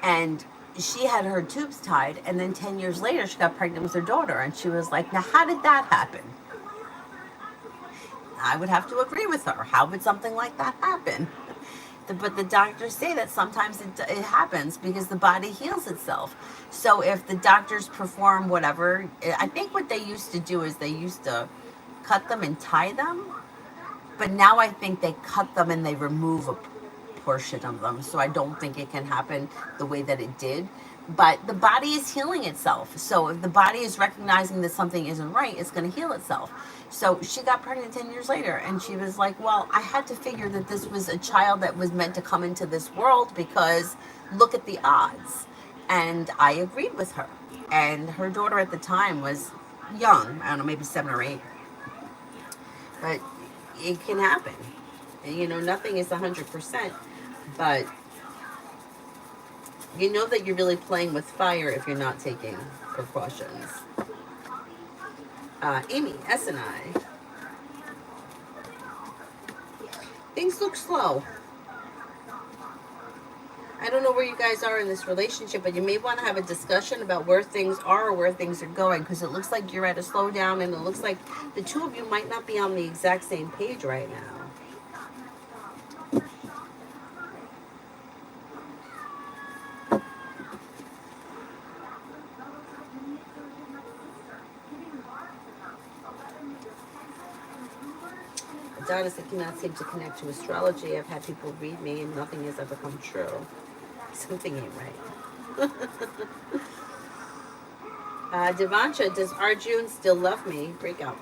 and she had her tubes tied, and then 10 years later, she got pregnant with her daughter, and she was like, now, how did that happen? I would have to agree with her. How would something like that happen? But the doctors say that sometimes it happens because the body heals itself. So if the doctors perform whatever, I think what they used to do is they used to cut them and tie them, but now I think they cut them and they remove a portion of them. So I don't think it can happen the way that it did. But the body is healing itself. So if the body is recognizing that something isn't right, it's going to heal itself. So she got pregnant 10 years later and she was like, well, I had to figure that this was a child that was meant to come into this world because look at the odds. And I agreed with her. And her daughter at the time was young, I don't know, maybe 7 or 8. But it can happen. Nothing is 100%. But you know that you're really playing with fire if you're not taking precautions. Amy, S and I. Things look slow. I don't know where you guys are in this relationship, but you may want to have a discussion about where things are or where things are going, because it looks like you're at a slowdown, and it looks like the two of you might not be on the exact same page right now. Adonis, I cannot seem to connect to astrology. I've had people read me and nothing has ever come true. Something ain't right. Devancha, does Arjun still love me? Break up.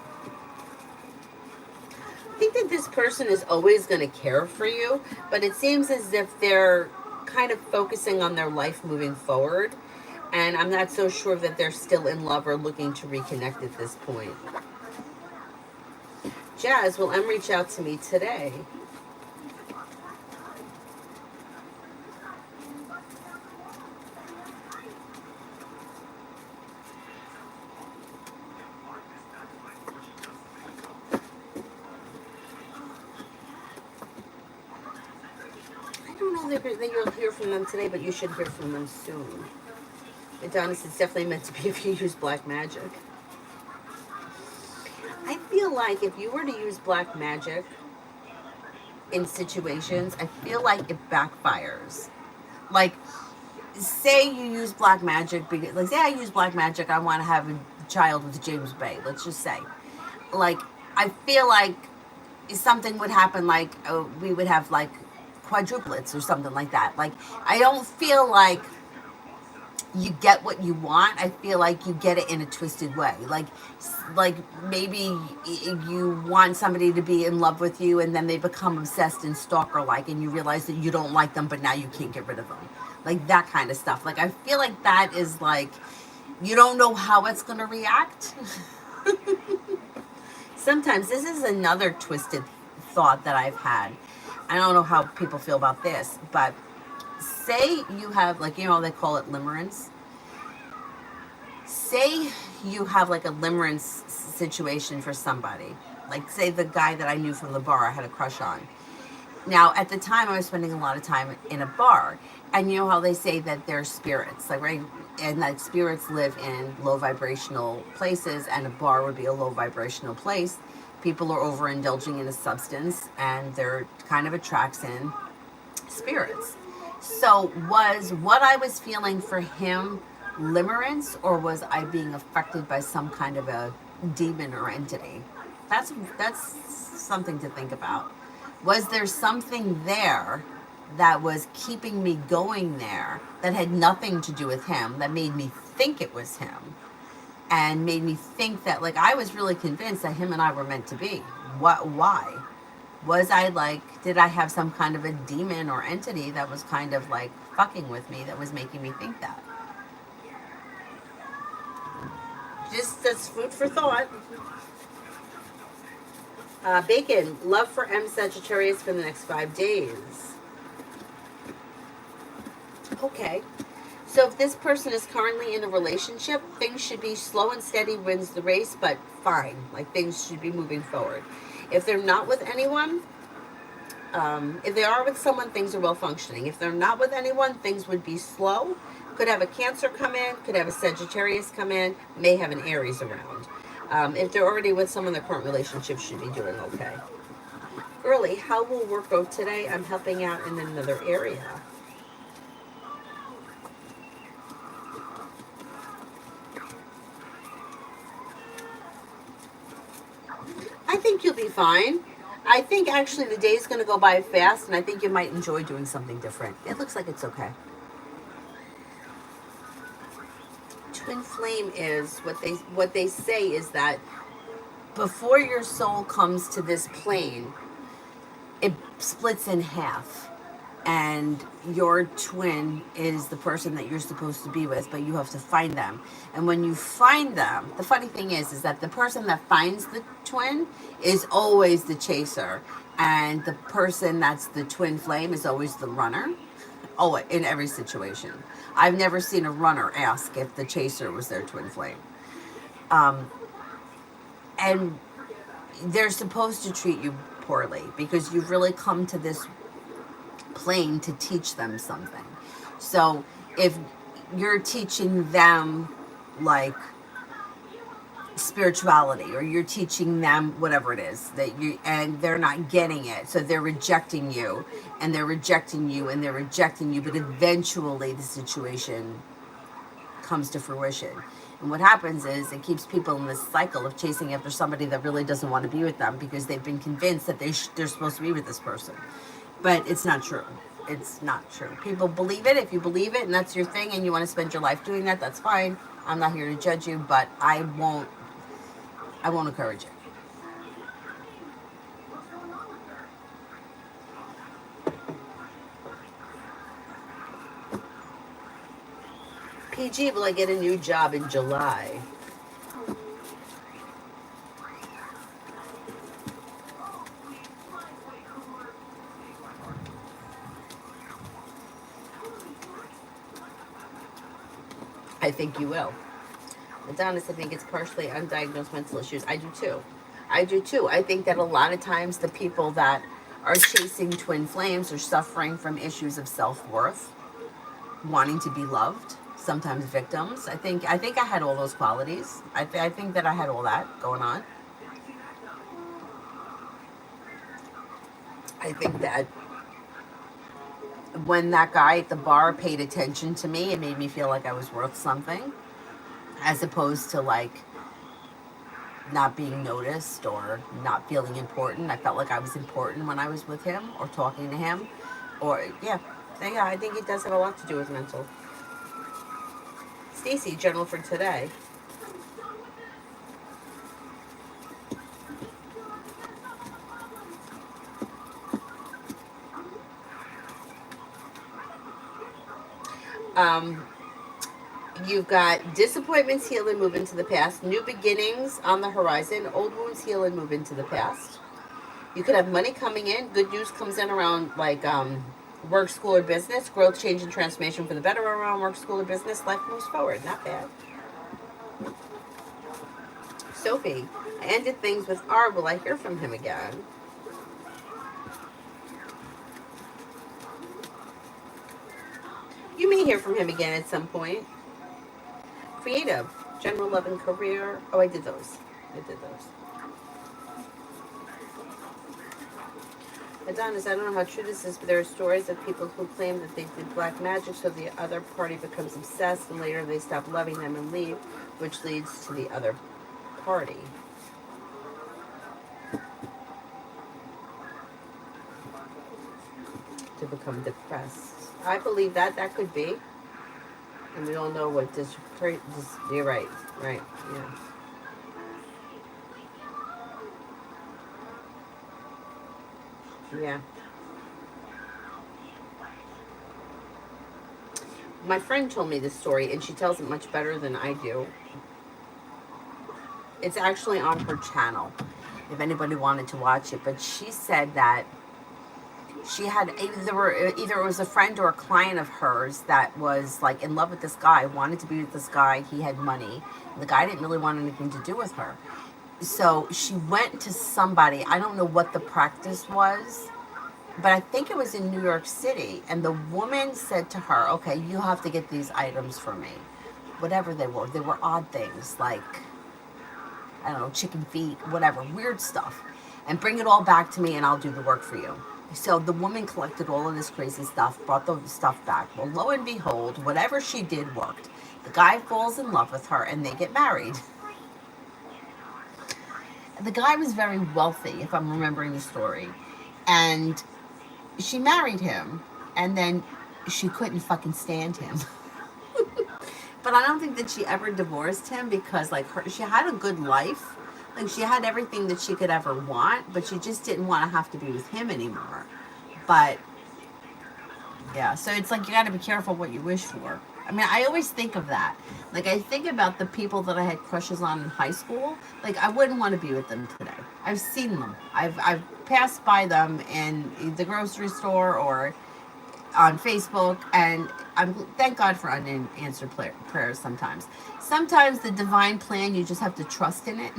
I think that this person is always going to care for you, but it seems as if they're kind of focusing on their life moving forward. And I'm not so sure that they're still in love or looking to reconnect at this point. Jazz, will M reach out to me today? I don't know that you'll hear from them today, but you should hear from them soon. Adonis, it's definitely meant to be if you use black magic. I feel like if you were to use black magic in situations, I feel like it backfires. Like, say you use black magic, because, like, say I use black magic, I want to have a child with James Bay, let's just say. Like, I feel like something would happen, like, we would have, like, quadruplets or something like that. Like, I don't feel like you get what you want, I feel like you get it in a twisted way. Like maybe you want somebody to be in love with you, and then they become obsessed and stalker like, and you realize that you don't like them, but now you can't get rid of them. Like that kind of stuff. Like I feel like that is like you don't know how it's going to react. Sometimes this is another twisted thought that I've had. I don't know how people feel about this, but say you have, like, they call it limerence. Say you have like a limerence situation for somebody. Like, say the guy that I knew from the bar I had a crush on. Now, at the time, I was spending a lot of time in a bar. And you know how they say that they're spirits, like, right? And that spirits live in low vibrational places, and a bar would be a low vibrational place. People are overindulging in a substance, and they're kind of attracts in spirits. So, was what I was feeling for him limerence, or was I being affected by some kind of a demon or entity? That's something to think about. Was there something there that was keeping me going there that had nothing to do with him, that made me think it was him, and made me think that, like, I was really convinced that him and I were meant to be? Why? Was I like, did I have some kind of a demon or entity that was kind of like fucking with me, that was making me think that? Just that's food for thought. Bacon, love for M Sagittarius for the next 5 days. Okay. So if this person is currently in a relationship, things should be slow and steady wins the race, but fine. Like, things should be moving forward. If they're not with anyone, if they are with someone, things are well functioning. If they're not with anyone, things would be slow. Could have a Cancer come in, could have a Sagittarius come in, may have an Aries around. If they're already with someone, their current relationship should be doing okay. Early, how will work go today? I'm helping out in another area. I think you'll be fine. I think actually the day's going to go by fast, and I think you might enjoy doing something different. It looks like it's okay. Twin flame is what they say is that before your soul comes to this plane, it splits in half, and your twin is the person that you're supposed to be with, but you have to find them. And when you find them, the funny thing is that the person that finds the twin is always the chaser, and the person that's the twin flame is always the runner. Oh, in every situation. I've never seen a runner ask if the chaser was their twin flame. Um, and they're supposed to treat you poorly because you've really come to this plane to teach them something. So if you're teaching them, like, spirituality, or you're teaching them whatever it is that you, and they're not getting it, so they're rejecting you, and they're rejecting you, and they're rejecting you, but eventually the situation comes to fruition. And what happens is it keeps people in this cycle of chasing after somebody that really doesn't want to be with them because they've been convinced that they're supposed to be with this person. But it's not true. It's not true. People believe it. If you believe it and that's your thing and you want to spend your life doing that, that's fine. I'm not here to judge you, but I won't encourage it. PG, will I get a new job in July? I think you will. Adonis, I think it's partially undiagnosed mental issues. I do too. I do too. I think that a lot of times the people that are chasing twin flames are suffering from issues of self-worth, wanting to be loved, sometimes victims. I think I had all those qualities. I think that I had all that going on. I think that when that guy at the bar paid attention to me, it made me feel like I was worth something, as opposed to, like, not being noticed or not feeling important. I felt like I was important when I was with him or talking to him. Or, yeah. So, yeah, I think it does have a lot to do with mental. Stacy, journal for today. Um, you've got disappointments heal and move into the past, new beginnings on the horizon, old wounds heal and move into the past. You could have money coming in, good news comes in around like work, school, or business, growth, change, and transformation for the better around work, school, or business. Life moves forward. Not bad. Sophie, I ended things with R. Will I hear from him again? You may hear from him again at some point. Creative, general love and career. Oh, I did those. I did those. Adonis, I don't know how true this is, but there are stories of people who claim that they did black magic so the other party becomes obsessed and later they stop loving them and leave, which leads to the other party. To become depressed. I believe that that could be. And we all know what this, you're right, right, yeah. Yeah. My friend told me this story, and she tells it much better than I do. It's actually on her channel, if anybody wanted to watch it. But she said that she had either it was a friend or a client of hers that was like in love with this guy, wanted to be with this guy. He had money. The guy didn't really want anything to do with her. So she went to somebody. I don't know what the practice was, but I think it was in New York City. And the woman said to her, okay, you have to get these items for me. Whatever they were. They were odd things like, I don't know, chicken feet, whatever, weird stuff. And bring it all back to me and I'll do the work for you. So the woman collected all of this crazy stuff, brought the stuff back. Well, lo and behold, whatever she did worked. The guy falls in love with her and they get married. The guy was very wealthy, if I'm remembering the story. And she married him, and then she couldn't fucking stand him. But I don't think that she ever divorced him because, like, she had a good life. Like, she had everything that she could ever want, but she just didn't want to have to be with him anymore. But, yeah, so it's like you got to be careful what you wish for. I mean, I always think of that. Like, I think about the people that I had crushes on in high school. Like, I wouldn't want to be with them today. I've seen them. I've passed by them in the grocery store or on Facebook, and thank God for unanswered prayers sometimes. Sometimes the divine plan, you just have to trust in it,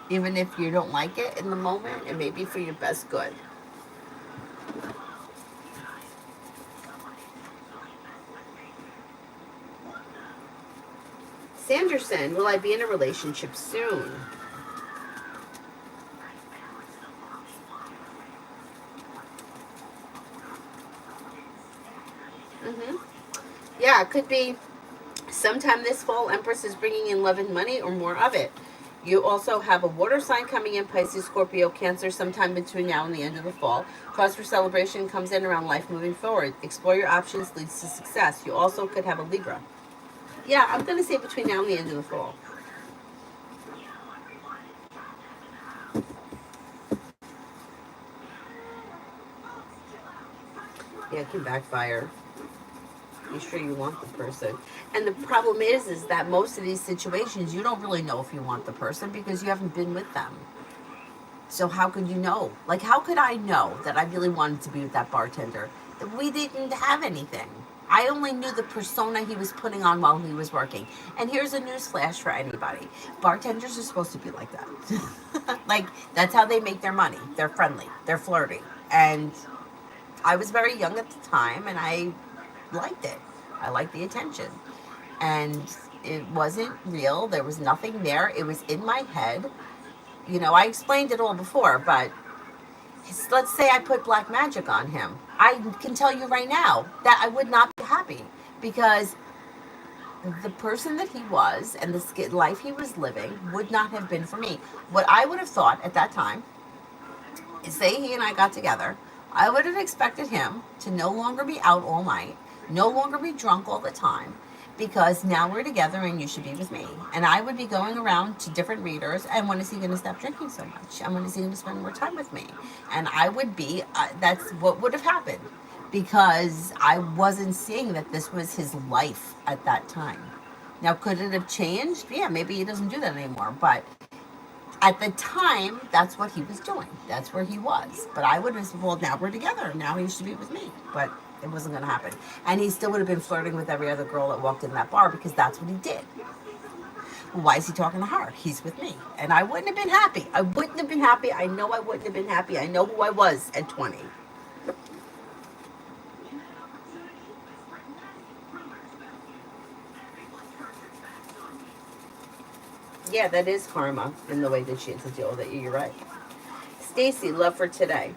even if you don't like it in the moment. It may be for your best good. Sanderson, will I be in a relationship soon? Mm-hmm. Yeah, it could be sometime this fall. Empress is bringing in love and money or more of it. You also have a water sign coming in, Pisces, Scorpio, Cancer, sometime between now and the end of the fall. Cause for celebration comes in around life moving forward. Explore your options leads to success. You also could have a Libra. Yeah, I'm going to say between now and the end of the fall. Yeah, it can backfire. Be sure you want the person. And the problem is that most of these situations, you don't really know if you want the person because you haven't been with them. So how could you know? Like, how could I know that I really wanted to be with that bartender? That we didn't have anything. I only knew the persona he was putting on while he was working. And here's a news flash for anybody. Bartenders are supposed to be like that. Like, that's how they make their money. They're friendly. They're flirty. And I was very young at the time, and I liked it. I liked the attention. And it wasn't real. There was nothing there. It was in my head. You know, I explained it all before, but let's say I put black magic on him. I can tell you right now that I would not be happy because the person that he was and the life he was living would not have been for me. What I would have thought at that time is, say he and I got together, I would have expected him to no longer be out all night, no longer be drunk all the time, because now we're together and you should be with me. And I would be going around to different readers, and when is he going to stop drinking so much? And when is he going to spend more time with me? And I would be, that's what would have happened, because I wasn't seeing that this was his life at that time. Now, could it have changed? Yeah, maybe he doesn't do that anymore. But at the time, that's what he was doing. That's where he was. But I would have said, well, now we're together. Now he should be with me. But it wasn't going to happen. And he still would have been flirting with every other girl that walked in that bar, because that's what he did. Well, why is he talking to her? He's with me. And I wouldn't have been happy. I wouldn't have been happy. I know I wouldn't have been happy. I know who I was at 20. Yeah, that is karma in the way that she had to deal with it. You're right. Stacy, love for today.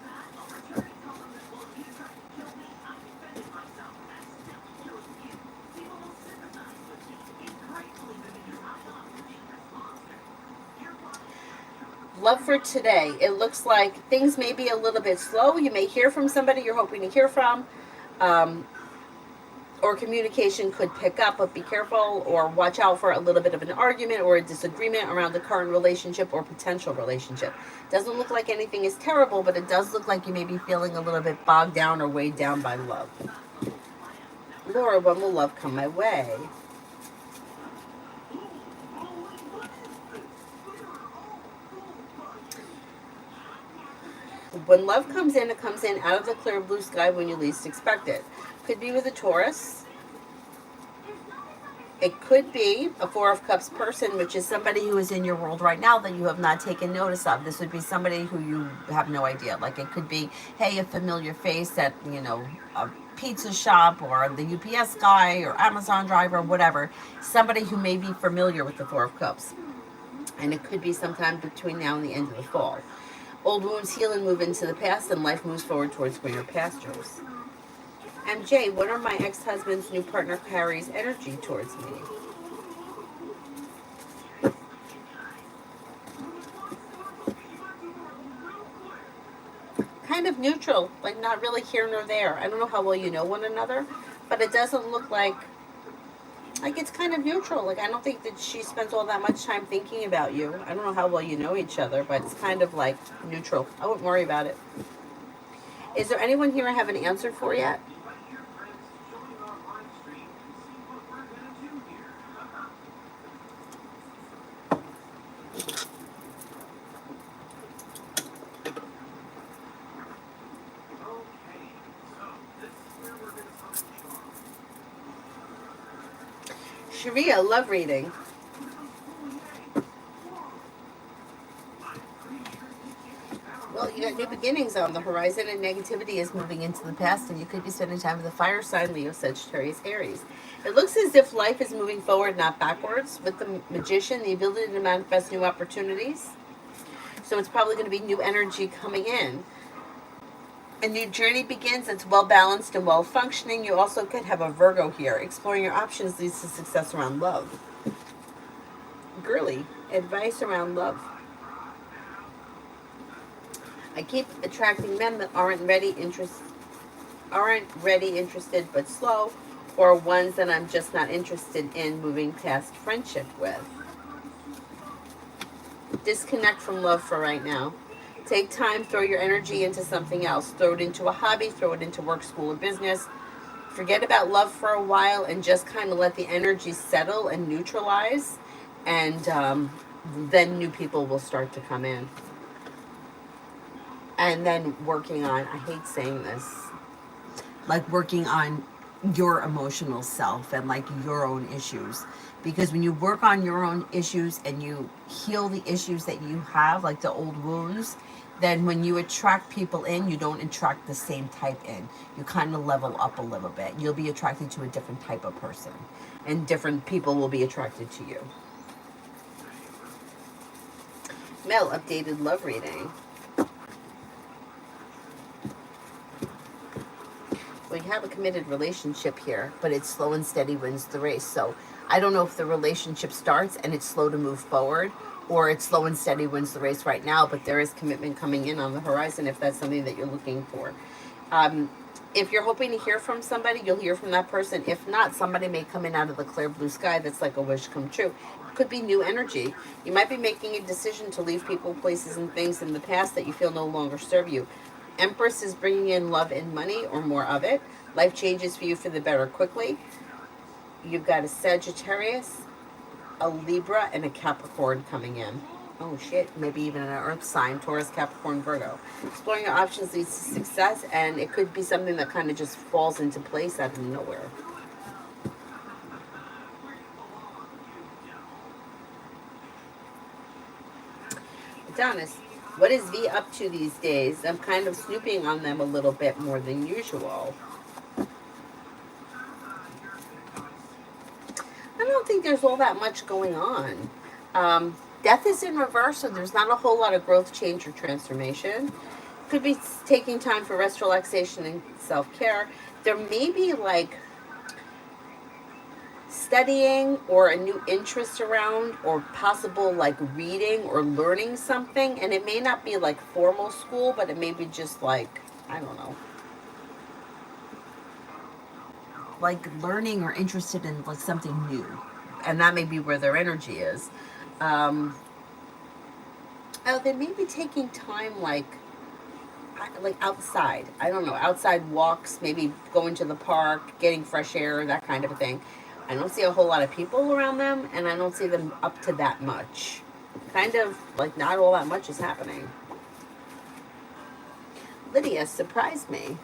Love for today. It looks like things may be a little bit slow. You may hear from somebody you're hoping to hear from. Um, or communication could pick up, but be careful or watch out for a little bit of an argument or a disagreement around the current relationship or potential relationship. Doesn't look like anything is terrible, but it does look like you may be feeling a little bit bogged down or weighed down by love. Laura, when will love come my way? When love comes in, it comes in out of the clear blue sky when you least expect it. Could be with a Taurus. It could be a Four of Cups person, which is somebody who is in your world right now that you have not taken notice of. This would be somebody who you have no idea. Like, it could be, hey, a familiar face at, a pizza shop, or the UPS guy or Amazon driver, whatever. Somebody who may be familiar with the Four of Cups. And it could be sometime between now and the end of the fall. Old wounds heal and move into the past, and life moves forward towards greener pastures. MJ, what are my ex-husband's new partner Carrie's energy towards me? Kind of neutral, like not really here nor there. I don't know how well you know one another, but it doesn't look like it's kind of neutral. Like, I don't think that she spends all that much time thinking about you. I don't know how well you know each other, but it's kind of like neutral. I wouldn't worry about it. Is there anyone here I haven't answered for yet? Sharia, love reading. Well, you got new beginnings on the horizon, and negativity is moving into the past, and you could be spending time with the fire sign, Leo, Sagittarius, Aries. It looks as if life is moving forward, not backwards. With the Magician, the ability to manifest new opportunities. So it's probably going to be new energy coming in. A new journey begins that's well balanced and well functioning. You also could have a Virgo here. Exploring your options leads to success around love. Girly, advice around love. I keep attracting men that aren't ready, interested, but slow, or ones that I'm just not interested in moving past friendship with. Disconnect from love for right now. Take time, throw your energy into something else. Throw it into a hobby, throw it into work, school, or business. Forget about love for a while and just kind of let the energy settle and neutralize. And then new people will start to come in. And then working on, I hate saying this, like working on your emotional self and like your own issues. Because when you work on your own issues and you heal the issues that you have, like the old wounds, then when you attract people in, you don't attract the same type in. You kind of level up a little bit. You'll be attracted to a different type of person, and different people will be attracted to you. Mel, updated love reading. We have a committed relationship here, but it's slow and steady wins the race. So I don't know if the relationship starts and it's slow to move forward, or it's slow and steady wins the race right now, but there is commitment coming in on the horizon if that's something that you're looking for. If you're hoping to hear from somebody, you'll hear from that person. If not, somebody may come in out of the clear blue sky that's like a wish come true. Could be new energy. You might be making a decision to leave people, places, and things in the past that you feel no longer serve you. Empress is bringing in love and money or more of it. Life changes for you for the better quickly. You've got a Sagittarius, a Libra, and a Capricorn coming in. Oh shit, maybe even an earth sign, Taurus, Capricorn, Virgo. Exploring your options leads to success, and it could be something that kind of just falls into place out of nowhere. Adonis, what is V up to these days? I'm kind of snooping on them a little bit more than usual. I don't think there's all that much going on. Death is in reverse, so there's not a whole lot of growth, change, or transformation. Could be taking time for rest, relaxation, and self care. There may be like studying or a new interest around, or possible like reading or learning something, and it may not be like formal school, but it may be just like, I don't know, like learning or interested in like something new, and that may be where their energy is. um oh, they may be taking time like outside, I don't know, outside walks, maybe going to the park, getting fresh air, that kind of a thing. I don't see a whole lot of people around them, and I don't see them up to that much. Kind of like not all that much is happening. Lydia surprised me.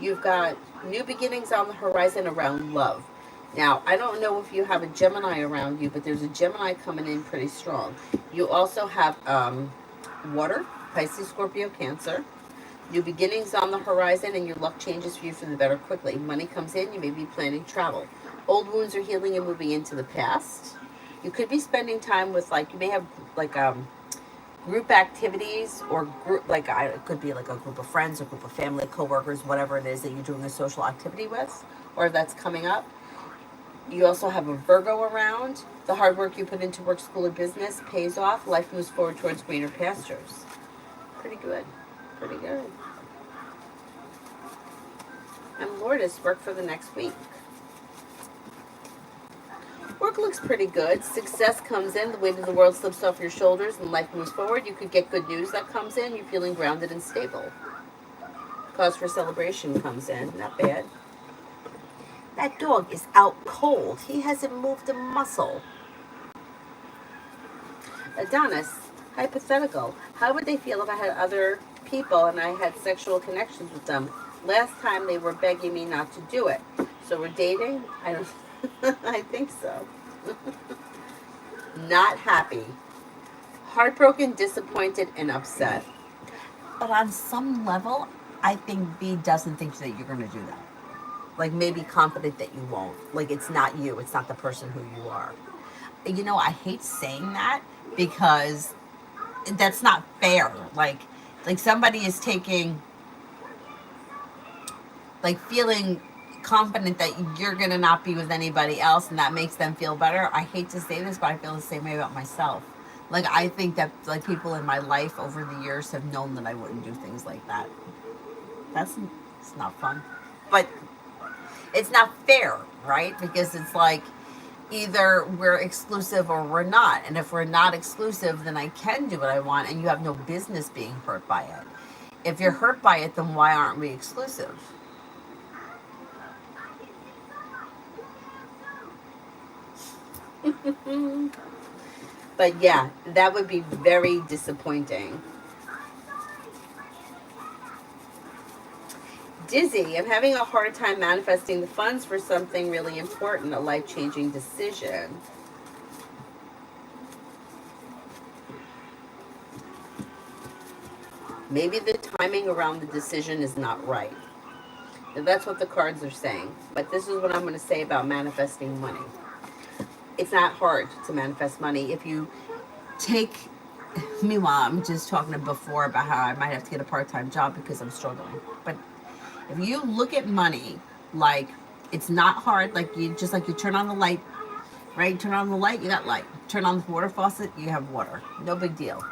You've got new beginnings on the horizon around love. Now, I don't know if you have a Gemini around you, but there's a Gemini coming in pretty strong. You also have water, Pisces, Scorpio, Cancer. New beginnings on the horizon, and your luck changes for you for the better quickly. Money comes in, you may be planning travel. Old wounds are healing and moving into the past. You could be spending time with, like, you may have, like, group activities, or group, like, it could be like a group of friends, a group of family, coworkers, whatever it is that you're doing a social activity with, or that's coming up. You also have a Virgo around. The hard work you put into work, school, or business pays off. Life moves forward towards greener pastures. Pretty good. Pretty good. And Lourdes, work for the next week. Work looks pretty good. Success comes in. The weight of the world slips off your shoulders and life moves forward. You could get good news that comes in. You're feeling grounded and stable. Cause for celebration comes in. Not bad. That dog is out cold. He hasn't moved a muscle. Adonis, hypothetical. How would they feel if I had other people and I had sexual connections with them? Last time they were begging me not to do it. So we're dating? I don't I think so. Not happy. Heartbroken, disappointed, and upset. But on some level, I think B doesn't think that you're going to do that. Like, maybe confident that you won't. Like, it's not you. It's not the person who you are. You know, I hate saying that because that's not fair. Like somebody is taking, like, feeling confident that you're gonna not be with anybody else, and that makes them feel better. I hate to say this, but I feel the same way about myself. Like, I think that, like, people in my life over the years have known that I wouldn't do things like that. It's not fun, but it's not fair, right? Because it's like, either we're exclusive or we're not, and if we're not exclusive, then I can do what I want, and you have no business being hurt by it. If you're hurt by it, then why aren't we exclusive? But yeah, that would be very disappointing. Dizzy, I'm having a hard time manifesting the funds for something really important, a life-changing decision. Maybe the timing around the decision is not right. That's what the cards are saying. But this is what I'm going to say about manifesting money. It's not hard to manifest money if you take Meanwhile, I'm just talking before about how I might have to get a part-time job because I'm struggling. But if you look at money like it's not hard, like you just like you turn on the light, right? Turn on the light, you got light. Turn on the water faucet, you have water. No big deal.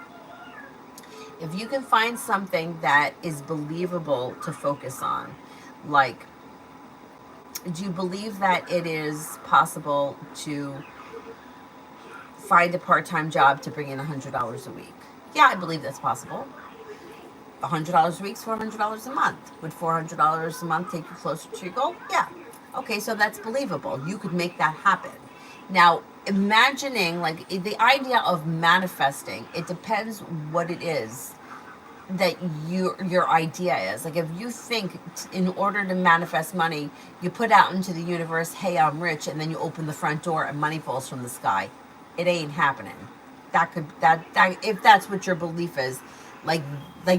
If you can find something that is believable to focus on, like, do you believe that it is possible to find a part-time job to bring in $100 a week? Yeah, I believe that's possible. $100 a week is $400 a month. Would $400 a month take you closer to your goal? Yeah. Okay, so that's believable. You could make that happen. Now, imagining like the idea of manifesting, it depends what it is that your idea is. Like if you think in order to manifest money, you put out into the universe, "Hey, I'm rich," and then you open the front door and money falls from the sky. It ain't happening. That if that's what your belief is, like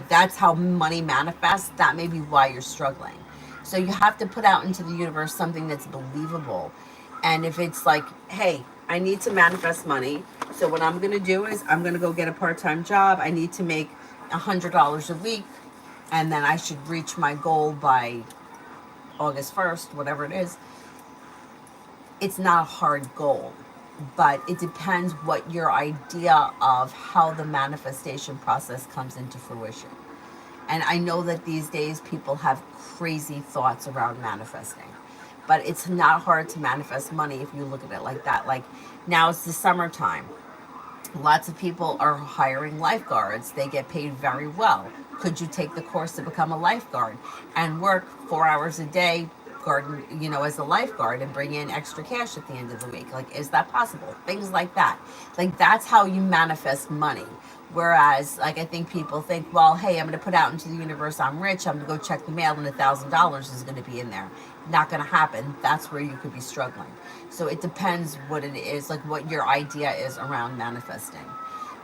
that's how money manifests, that may be why you're struggling. So you have to put out into the universe something that's believable. And if it's like, "Hey, I need to manifest money, so what I'm going to do is I'm going to go get a part-time job. I need to make $100 a week, and then I should reach my goal by August 1st," whatever it is. It's not a hard goal, but it depends what your idea of how the manifestation process comes into fruition. And I know that these days people have crazy thoughts around manifesting, but it's not hard to manifest money if you look at it like that. Like now it's the summertime. Lots of people are hiring lifeguards. They get paid very well. Could you take the course to become a lifeguard and work 4 hours a day, garden, as a lifeguard and bring in extra cash at the end of the week? Like, is that possible? Things like that. Like, that's how you manifest money. Whereas, like, I think people think, well, hey, I'm going to put out into the universe, I'm rich, I'm going to go check the mail, and $1,000 is going to be in there. Not going to happen. That's where you could be struggling. So it depends what it is, like what your idea is around manifesting.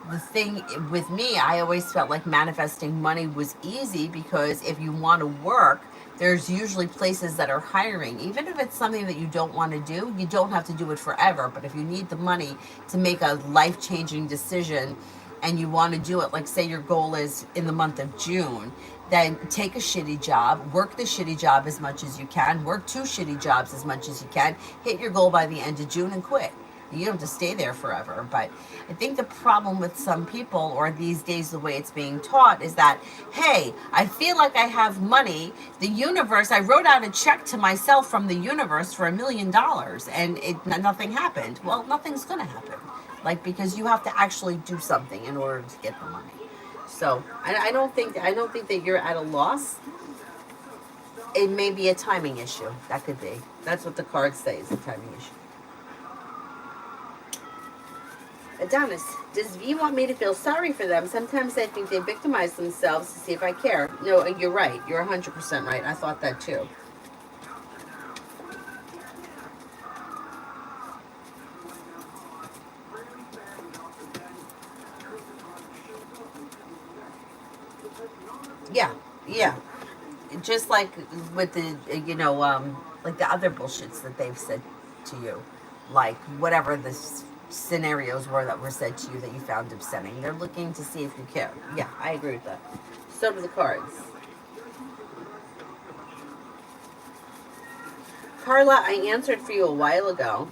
The thing with me, I always felt like manifesting money was easy because if you want to work, there's usually places that are hiring. Even if it's something that you don't want to do, you don't have to do it forever. But if you need the money to make a life changing decision and you want to do it, like say your goal is in the month of June, then take a shitty job, work the shitty job as much as you can, work two shitty jobs as much as you can, hit your goal by the end of June and quit. You don't have to stay there forever. But I think the problem with some people, or these days the way it's being taught, is that, hey, I feel like I have money. The universe, I wrote out a check to myself from the universe for $1 million and nothing happened. Well, nothing's going to happen. Like, because you have to actually do something in order to get the money. So I don't think that you're at a loss. It may be a timing issue. That could be. That's what the cards say is a timing issue. Adonis, does V want me to feel sorry for them? Sometimes I think they victimize themselves to see if I care. No, you're right. You're 100% right. I thought that too. Yeah, yeah. Just like with the, like the other bullshits that they've said to you. Like whatever the scenarios were that were said to you that you found upsetting. They're looking to see if you care. Yeah, I agree with that. So do the cards. Carla, I answered for you a while ago.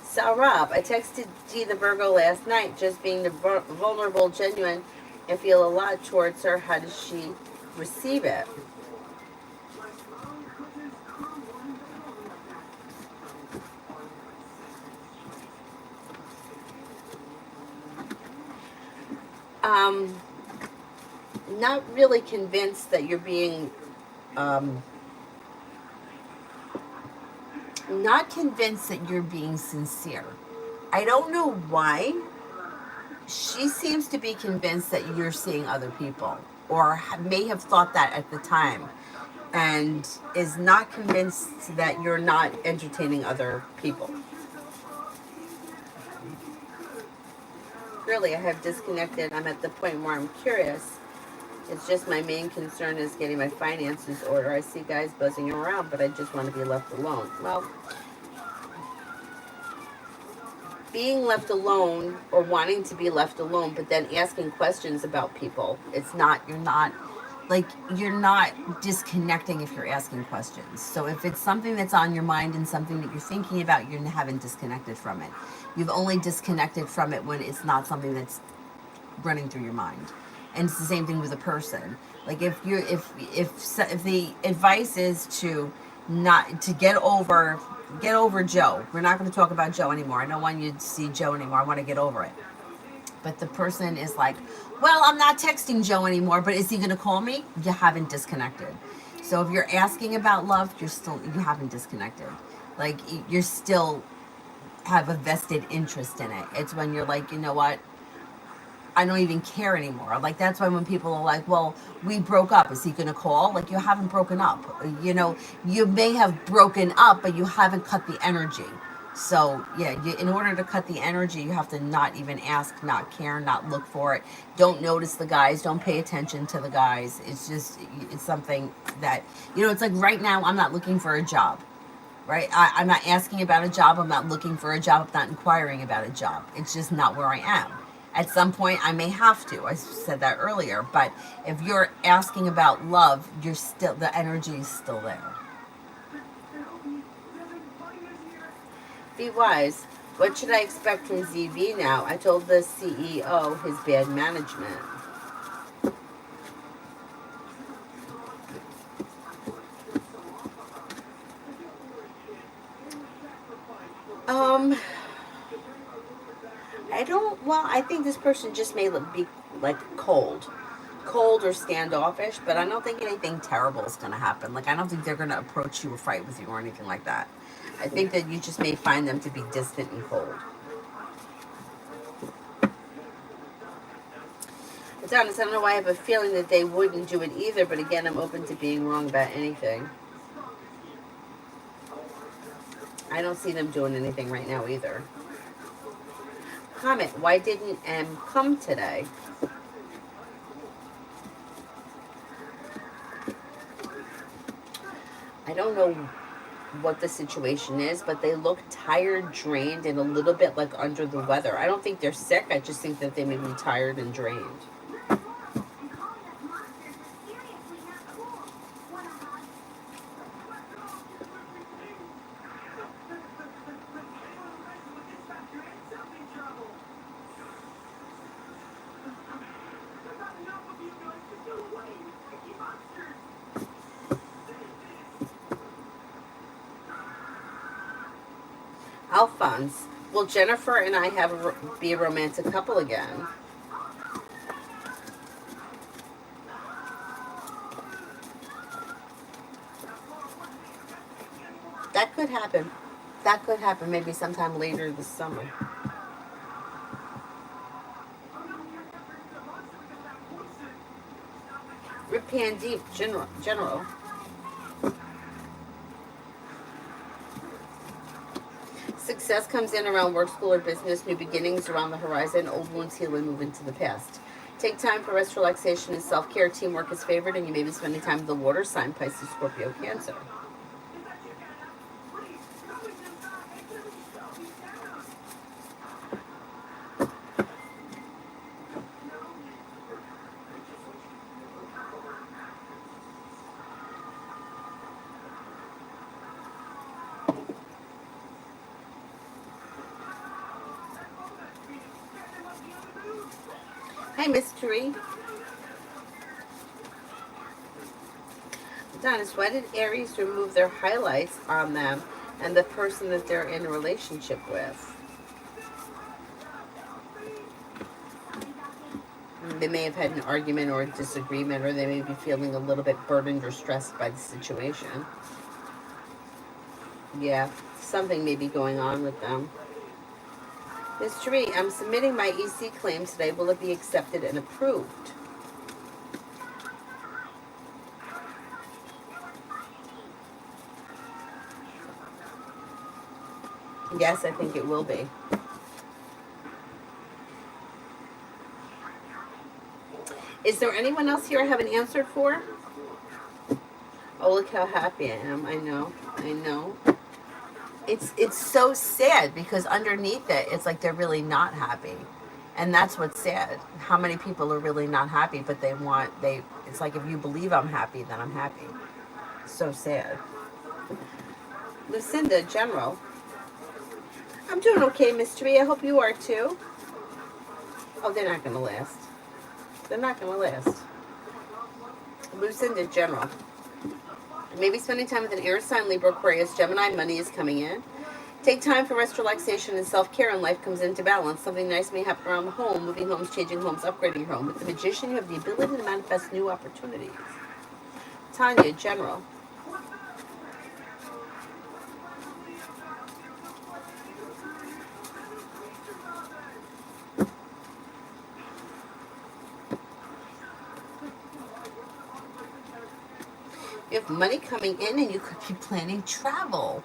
So, Rob, I texted G the Virgo last night, just being the vulnerable, genuine, and feel a lot towards her. How does she receive it? Um, Not really convinced that you're being, um, not convinced that you're being sincere. I don't know why. She seems to be convinced that you're seeing other people, or may have thought that at the time, and is not convinced that you're not entertaining other people. Really, I have disconnected. I'm at the point where I'm curious. It's just my main concern is getting my finances order. I see guys buzzing around, but I just want to be left alone. Well, being left alone or wanting to be left alone, but then asking questions about people. It's not, you're not, like, you're not disconnecting if you're asking questions. So if it's something that's on your mind and something that you're thinking about, you haven't disconnected from it. You've only disconnected from it when it's not something that's running through your mind. And it's the same thing with a person. Like if you if the advice is to not to get over Joe. We're not going to talk about Joe anymore. I don't want you to see Joe anymore. I want to get over it. But the person is like, well, I'm not texting Joe anymore, but is he going to call me? You haven't disconnected. So if you're asking about love, you haven't disconnected. Like you're still have a vested interest in it. It's when you're like, you know what? I don't even care anymore. Like that's why when people are like, "Well, we broke up. Is he going to call?" Like you haven't broken up. You know, you may have broken up, but you haven't cut the energy. So yeah, in order to cut the energy, you have to not even ask, not care, not look for it. Don't notice the guys. Don't pay attention to the guys. It's just it's something that it's like right now I'm not looking for a job. Right? I'm not asking about a job. I'm not looking for a job. I'm not inquiring about a job. It's just not where I am. At some point, I may have to. I said that earlier. But if you're asking about love, the energy is still there. Be wise. What should I expect from ZV now? I told the CEO his bad management. Um, I think this person just may be like cold or standoffish, but I don't think anything terrible is going to happen. Like, I don't think they're going to approach you or fight with you or anything like that. I think that you just may find them to be distant and cold. It's honest, I don't know why I have a feeling that they wouldn't do it either, but again, I'm open to being wrong about anything. I don't see them doing anything right now either. Comment, why didn't M come today? I don't know what the situation is, but they look tired, drained, and a little bit like under the weather. I don't think they're sick. I just think that they may be tired and drained. Alphonse, will Jennifer and I be a romantic couple again? That could happen. That could happen maybe sometime later this summer. Rip Pan Deep, General. Success comes in around work, school, or business. New beginnings around the horizon. Old wounds heal and move into the past. Take time for rest, relaxation, and self-care. Teamwork is favored, and you may be spending time with the water sign, Pisces, Scorpio, Cancer. Hi, Mystery. Adonis, why did Aries remove their highlights on them and the person that they're in a relationship with? They may have had an argument or a disagreement, or they may be feeling a little bit burdened or stressed by the situation. Yeah, something may be going on with them. Mystery, I'm submitting my EC claim today. Will it be accepted and approved? Yes, I think it will be. Is there anyone else here I haven't answered for? Oh, look how happy I am. I know. It's so sad because underneath it, it's like they're really not happy, and that's what's sad. How many people are really not happy, but they. It's like if you believe I'm happy, then I'm happy. So sad. Lucinda, General. I'm doing okay, Mystery. I hope you are too. Oh, they're not gonna last. They're not gonna last. Lucinda, General. Maybe spending time with an air sign, Libra, Aquarius, Gemini. Money is coming in. Take time for rest, relaxation, and self-care, and life comes into balance. Something nice may happen around the home, moving homes, changing homes, upgrading your home. With the Magician, you have the ability to manifest new opportunities. Tanya, General. You have money coming in, and you could be planning travel.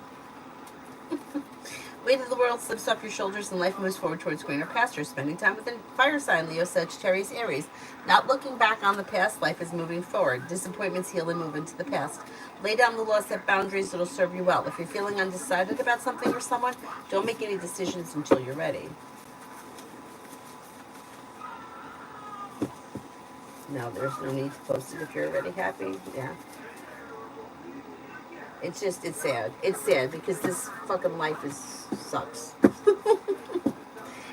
Weight of the world slips off your shoulders and life moves forward towards greener pastures. Spending time with a fire sign, Leo, Sagittarius, Aries. Not looking back on the past, life is moving forward. Disappointments heal and move into the past. Lay down the law, set boundaries, it'll serve you well. If you're feeling undecided about something or someone, don't make any decisions until you're ready. No, there's no need to post it if you're already happy. Yeah. It's just, it's sad. It's sad because this fucking life sucks.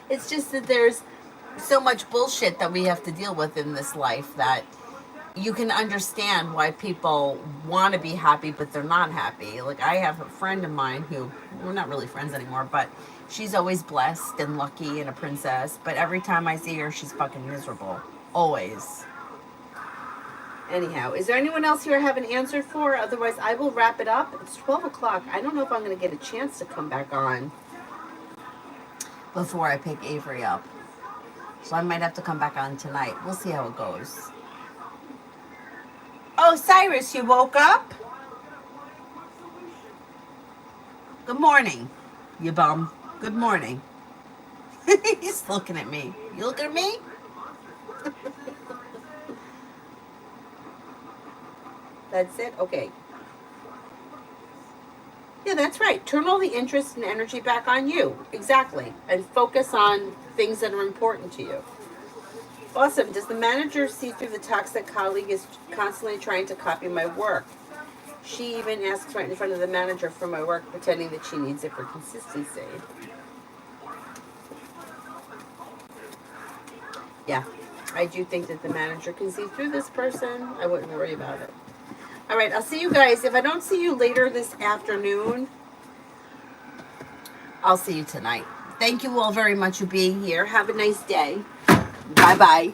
It's just that there's so much bullshit that we have to deal with in this life that you can understand why people want to be happy, but they're not happy. Like, I have a friend of mine who, we're not really friends anymore, but she's always blessed and lucky and a princess. But every time I see her, she's fucking miserable. Always. Anyhow, is there anyone else here I haven't answered for? Otherwise, I will wrap it up. It's 12 o'clock. I don't know if I'm going to get a chance to come back on before I pick Avery up. So I might have to come back on tonight. We'll see how it goes. Oh, Cyrus, you woke up? Good morning, you bum. Good morning. He's looking at me. You looking at me? That's it? Okay. Yeah, that's right. Turn all the interest and energy back on you. Exactly. And focus on things that are important to you. Awesome. Does the manager see through the toxic colleague is constantly trying to copy my work? She even asks right in front of the manager for my work, pretending that she needs it for consistency. Yeah, I do think that the manager can see through this person. I wouldn't worry about it. All right, I'll see you guys. If I don't see you later this afternoon, I'll see you tonight. Thank you all very much for being here. Have a nice day. Bye-bye.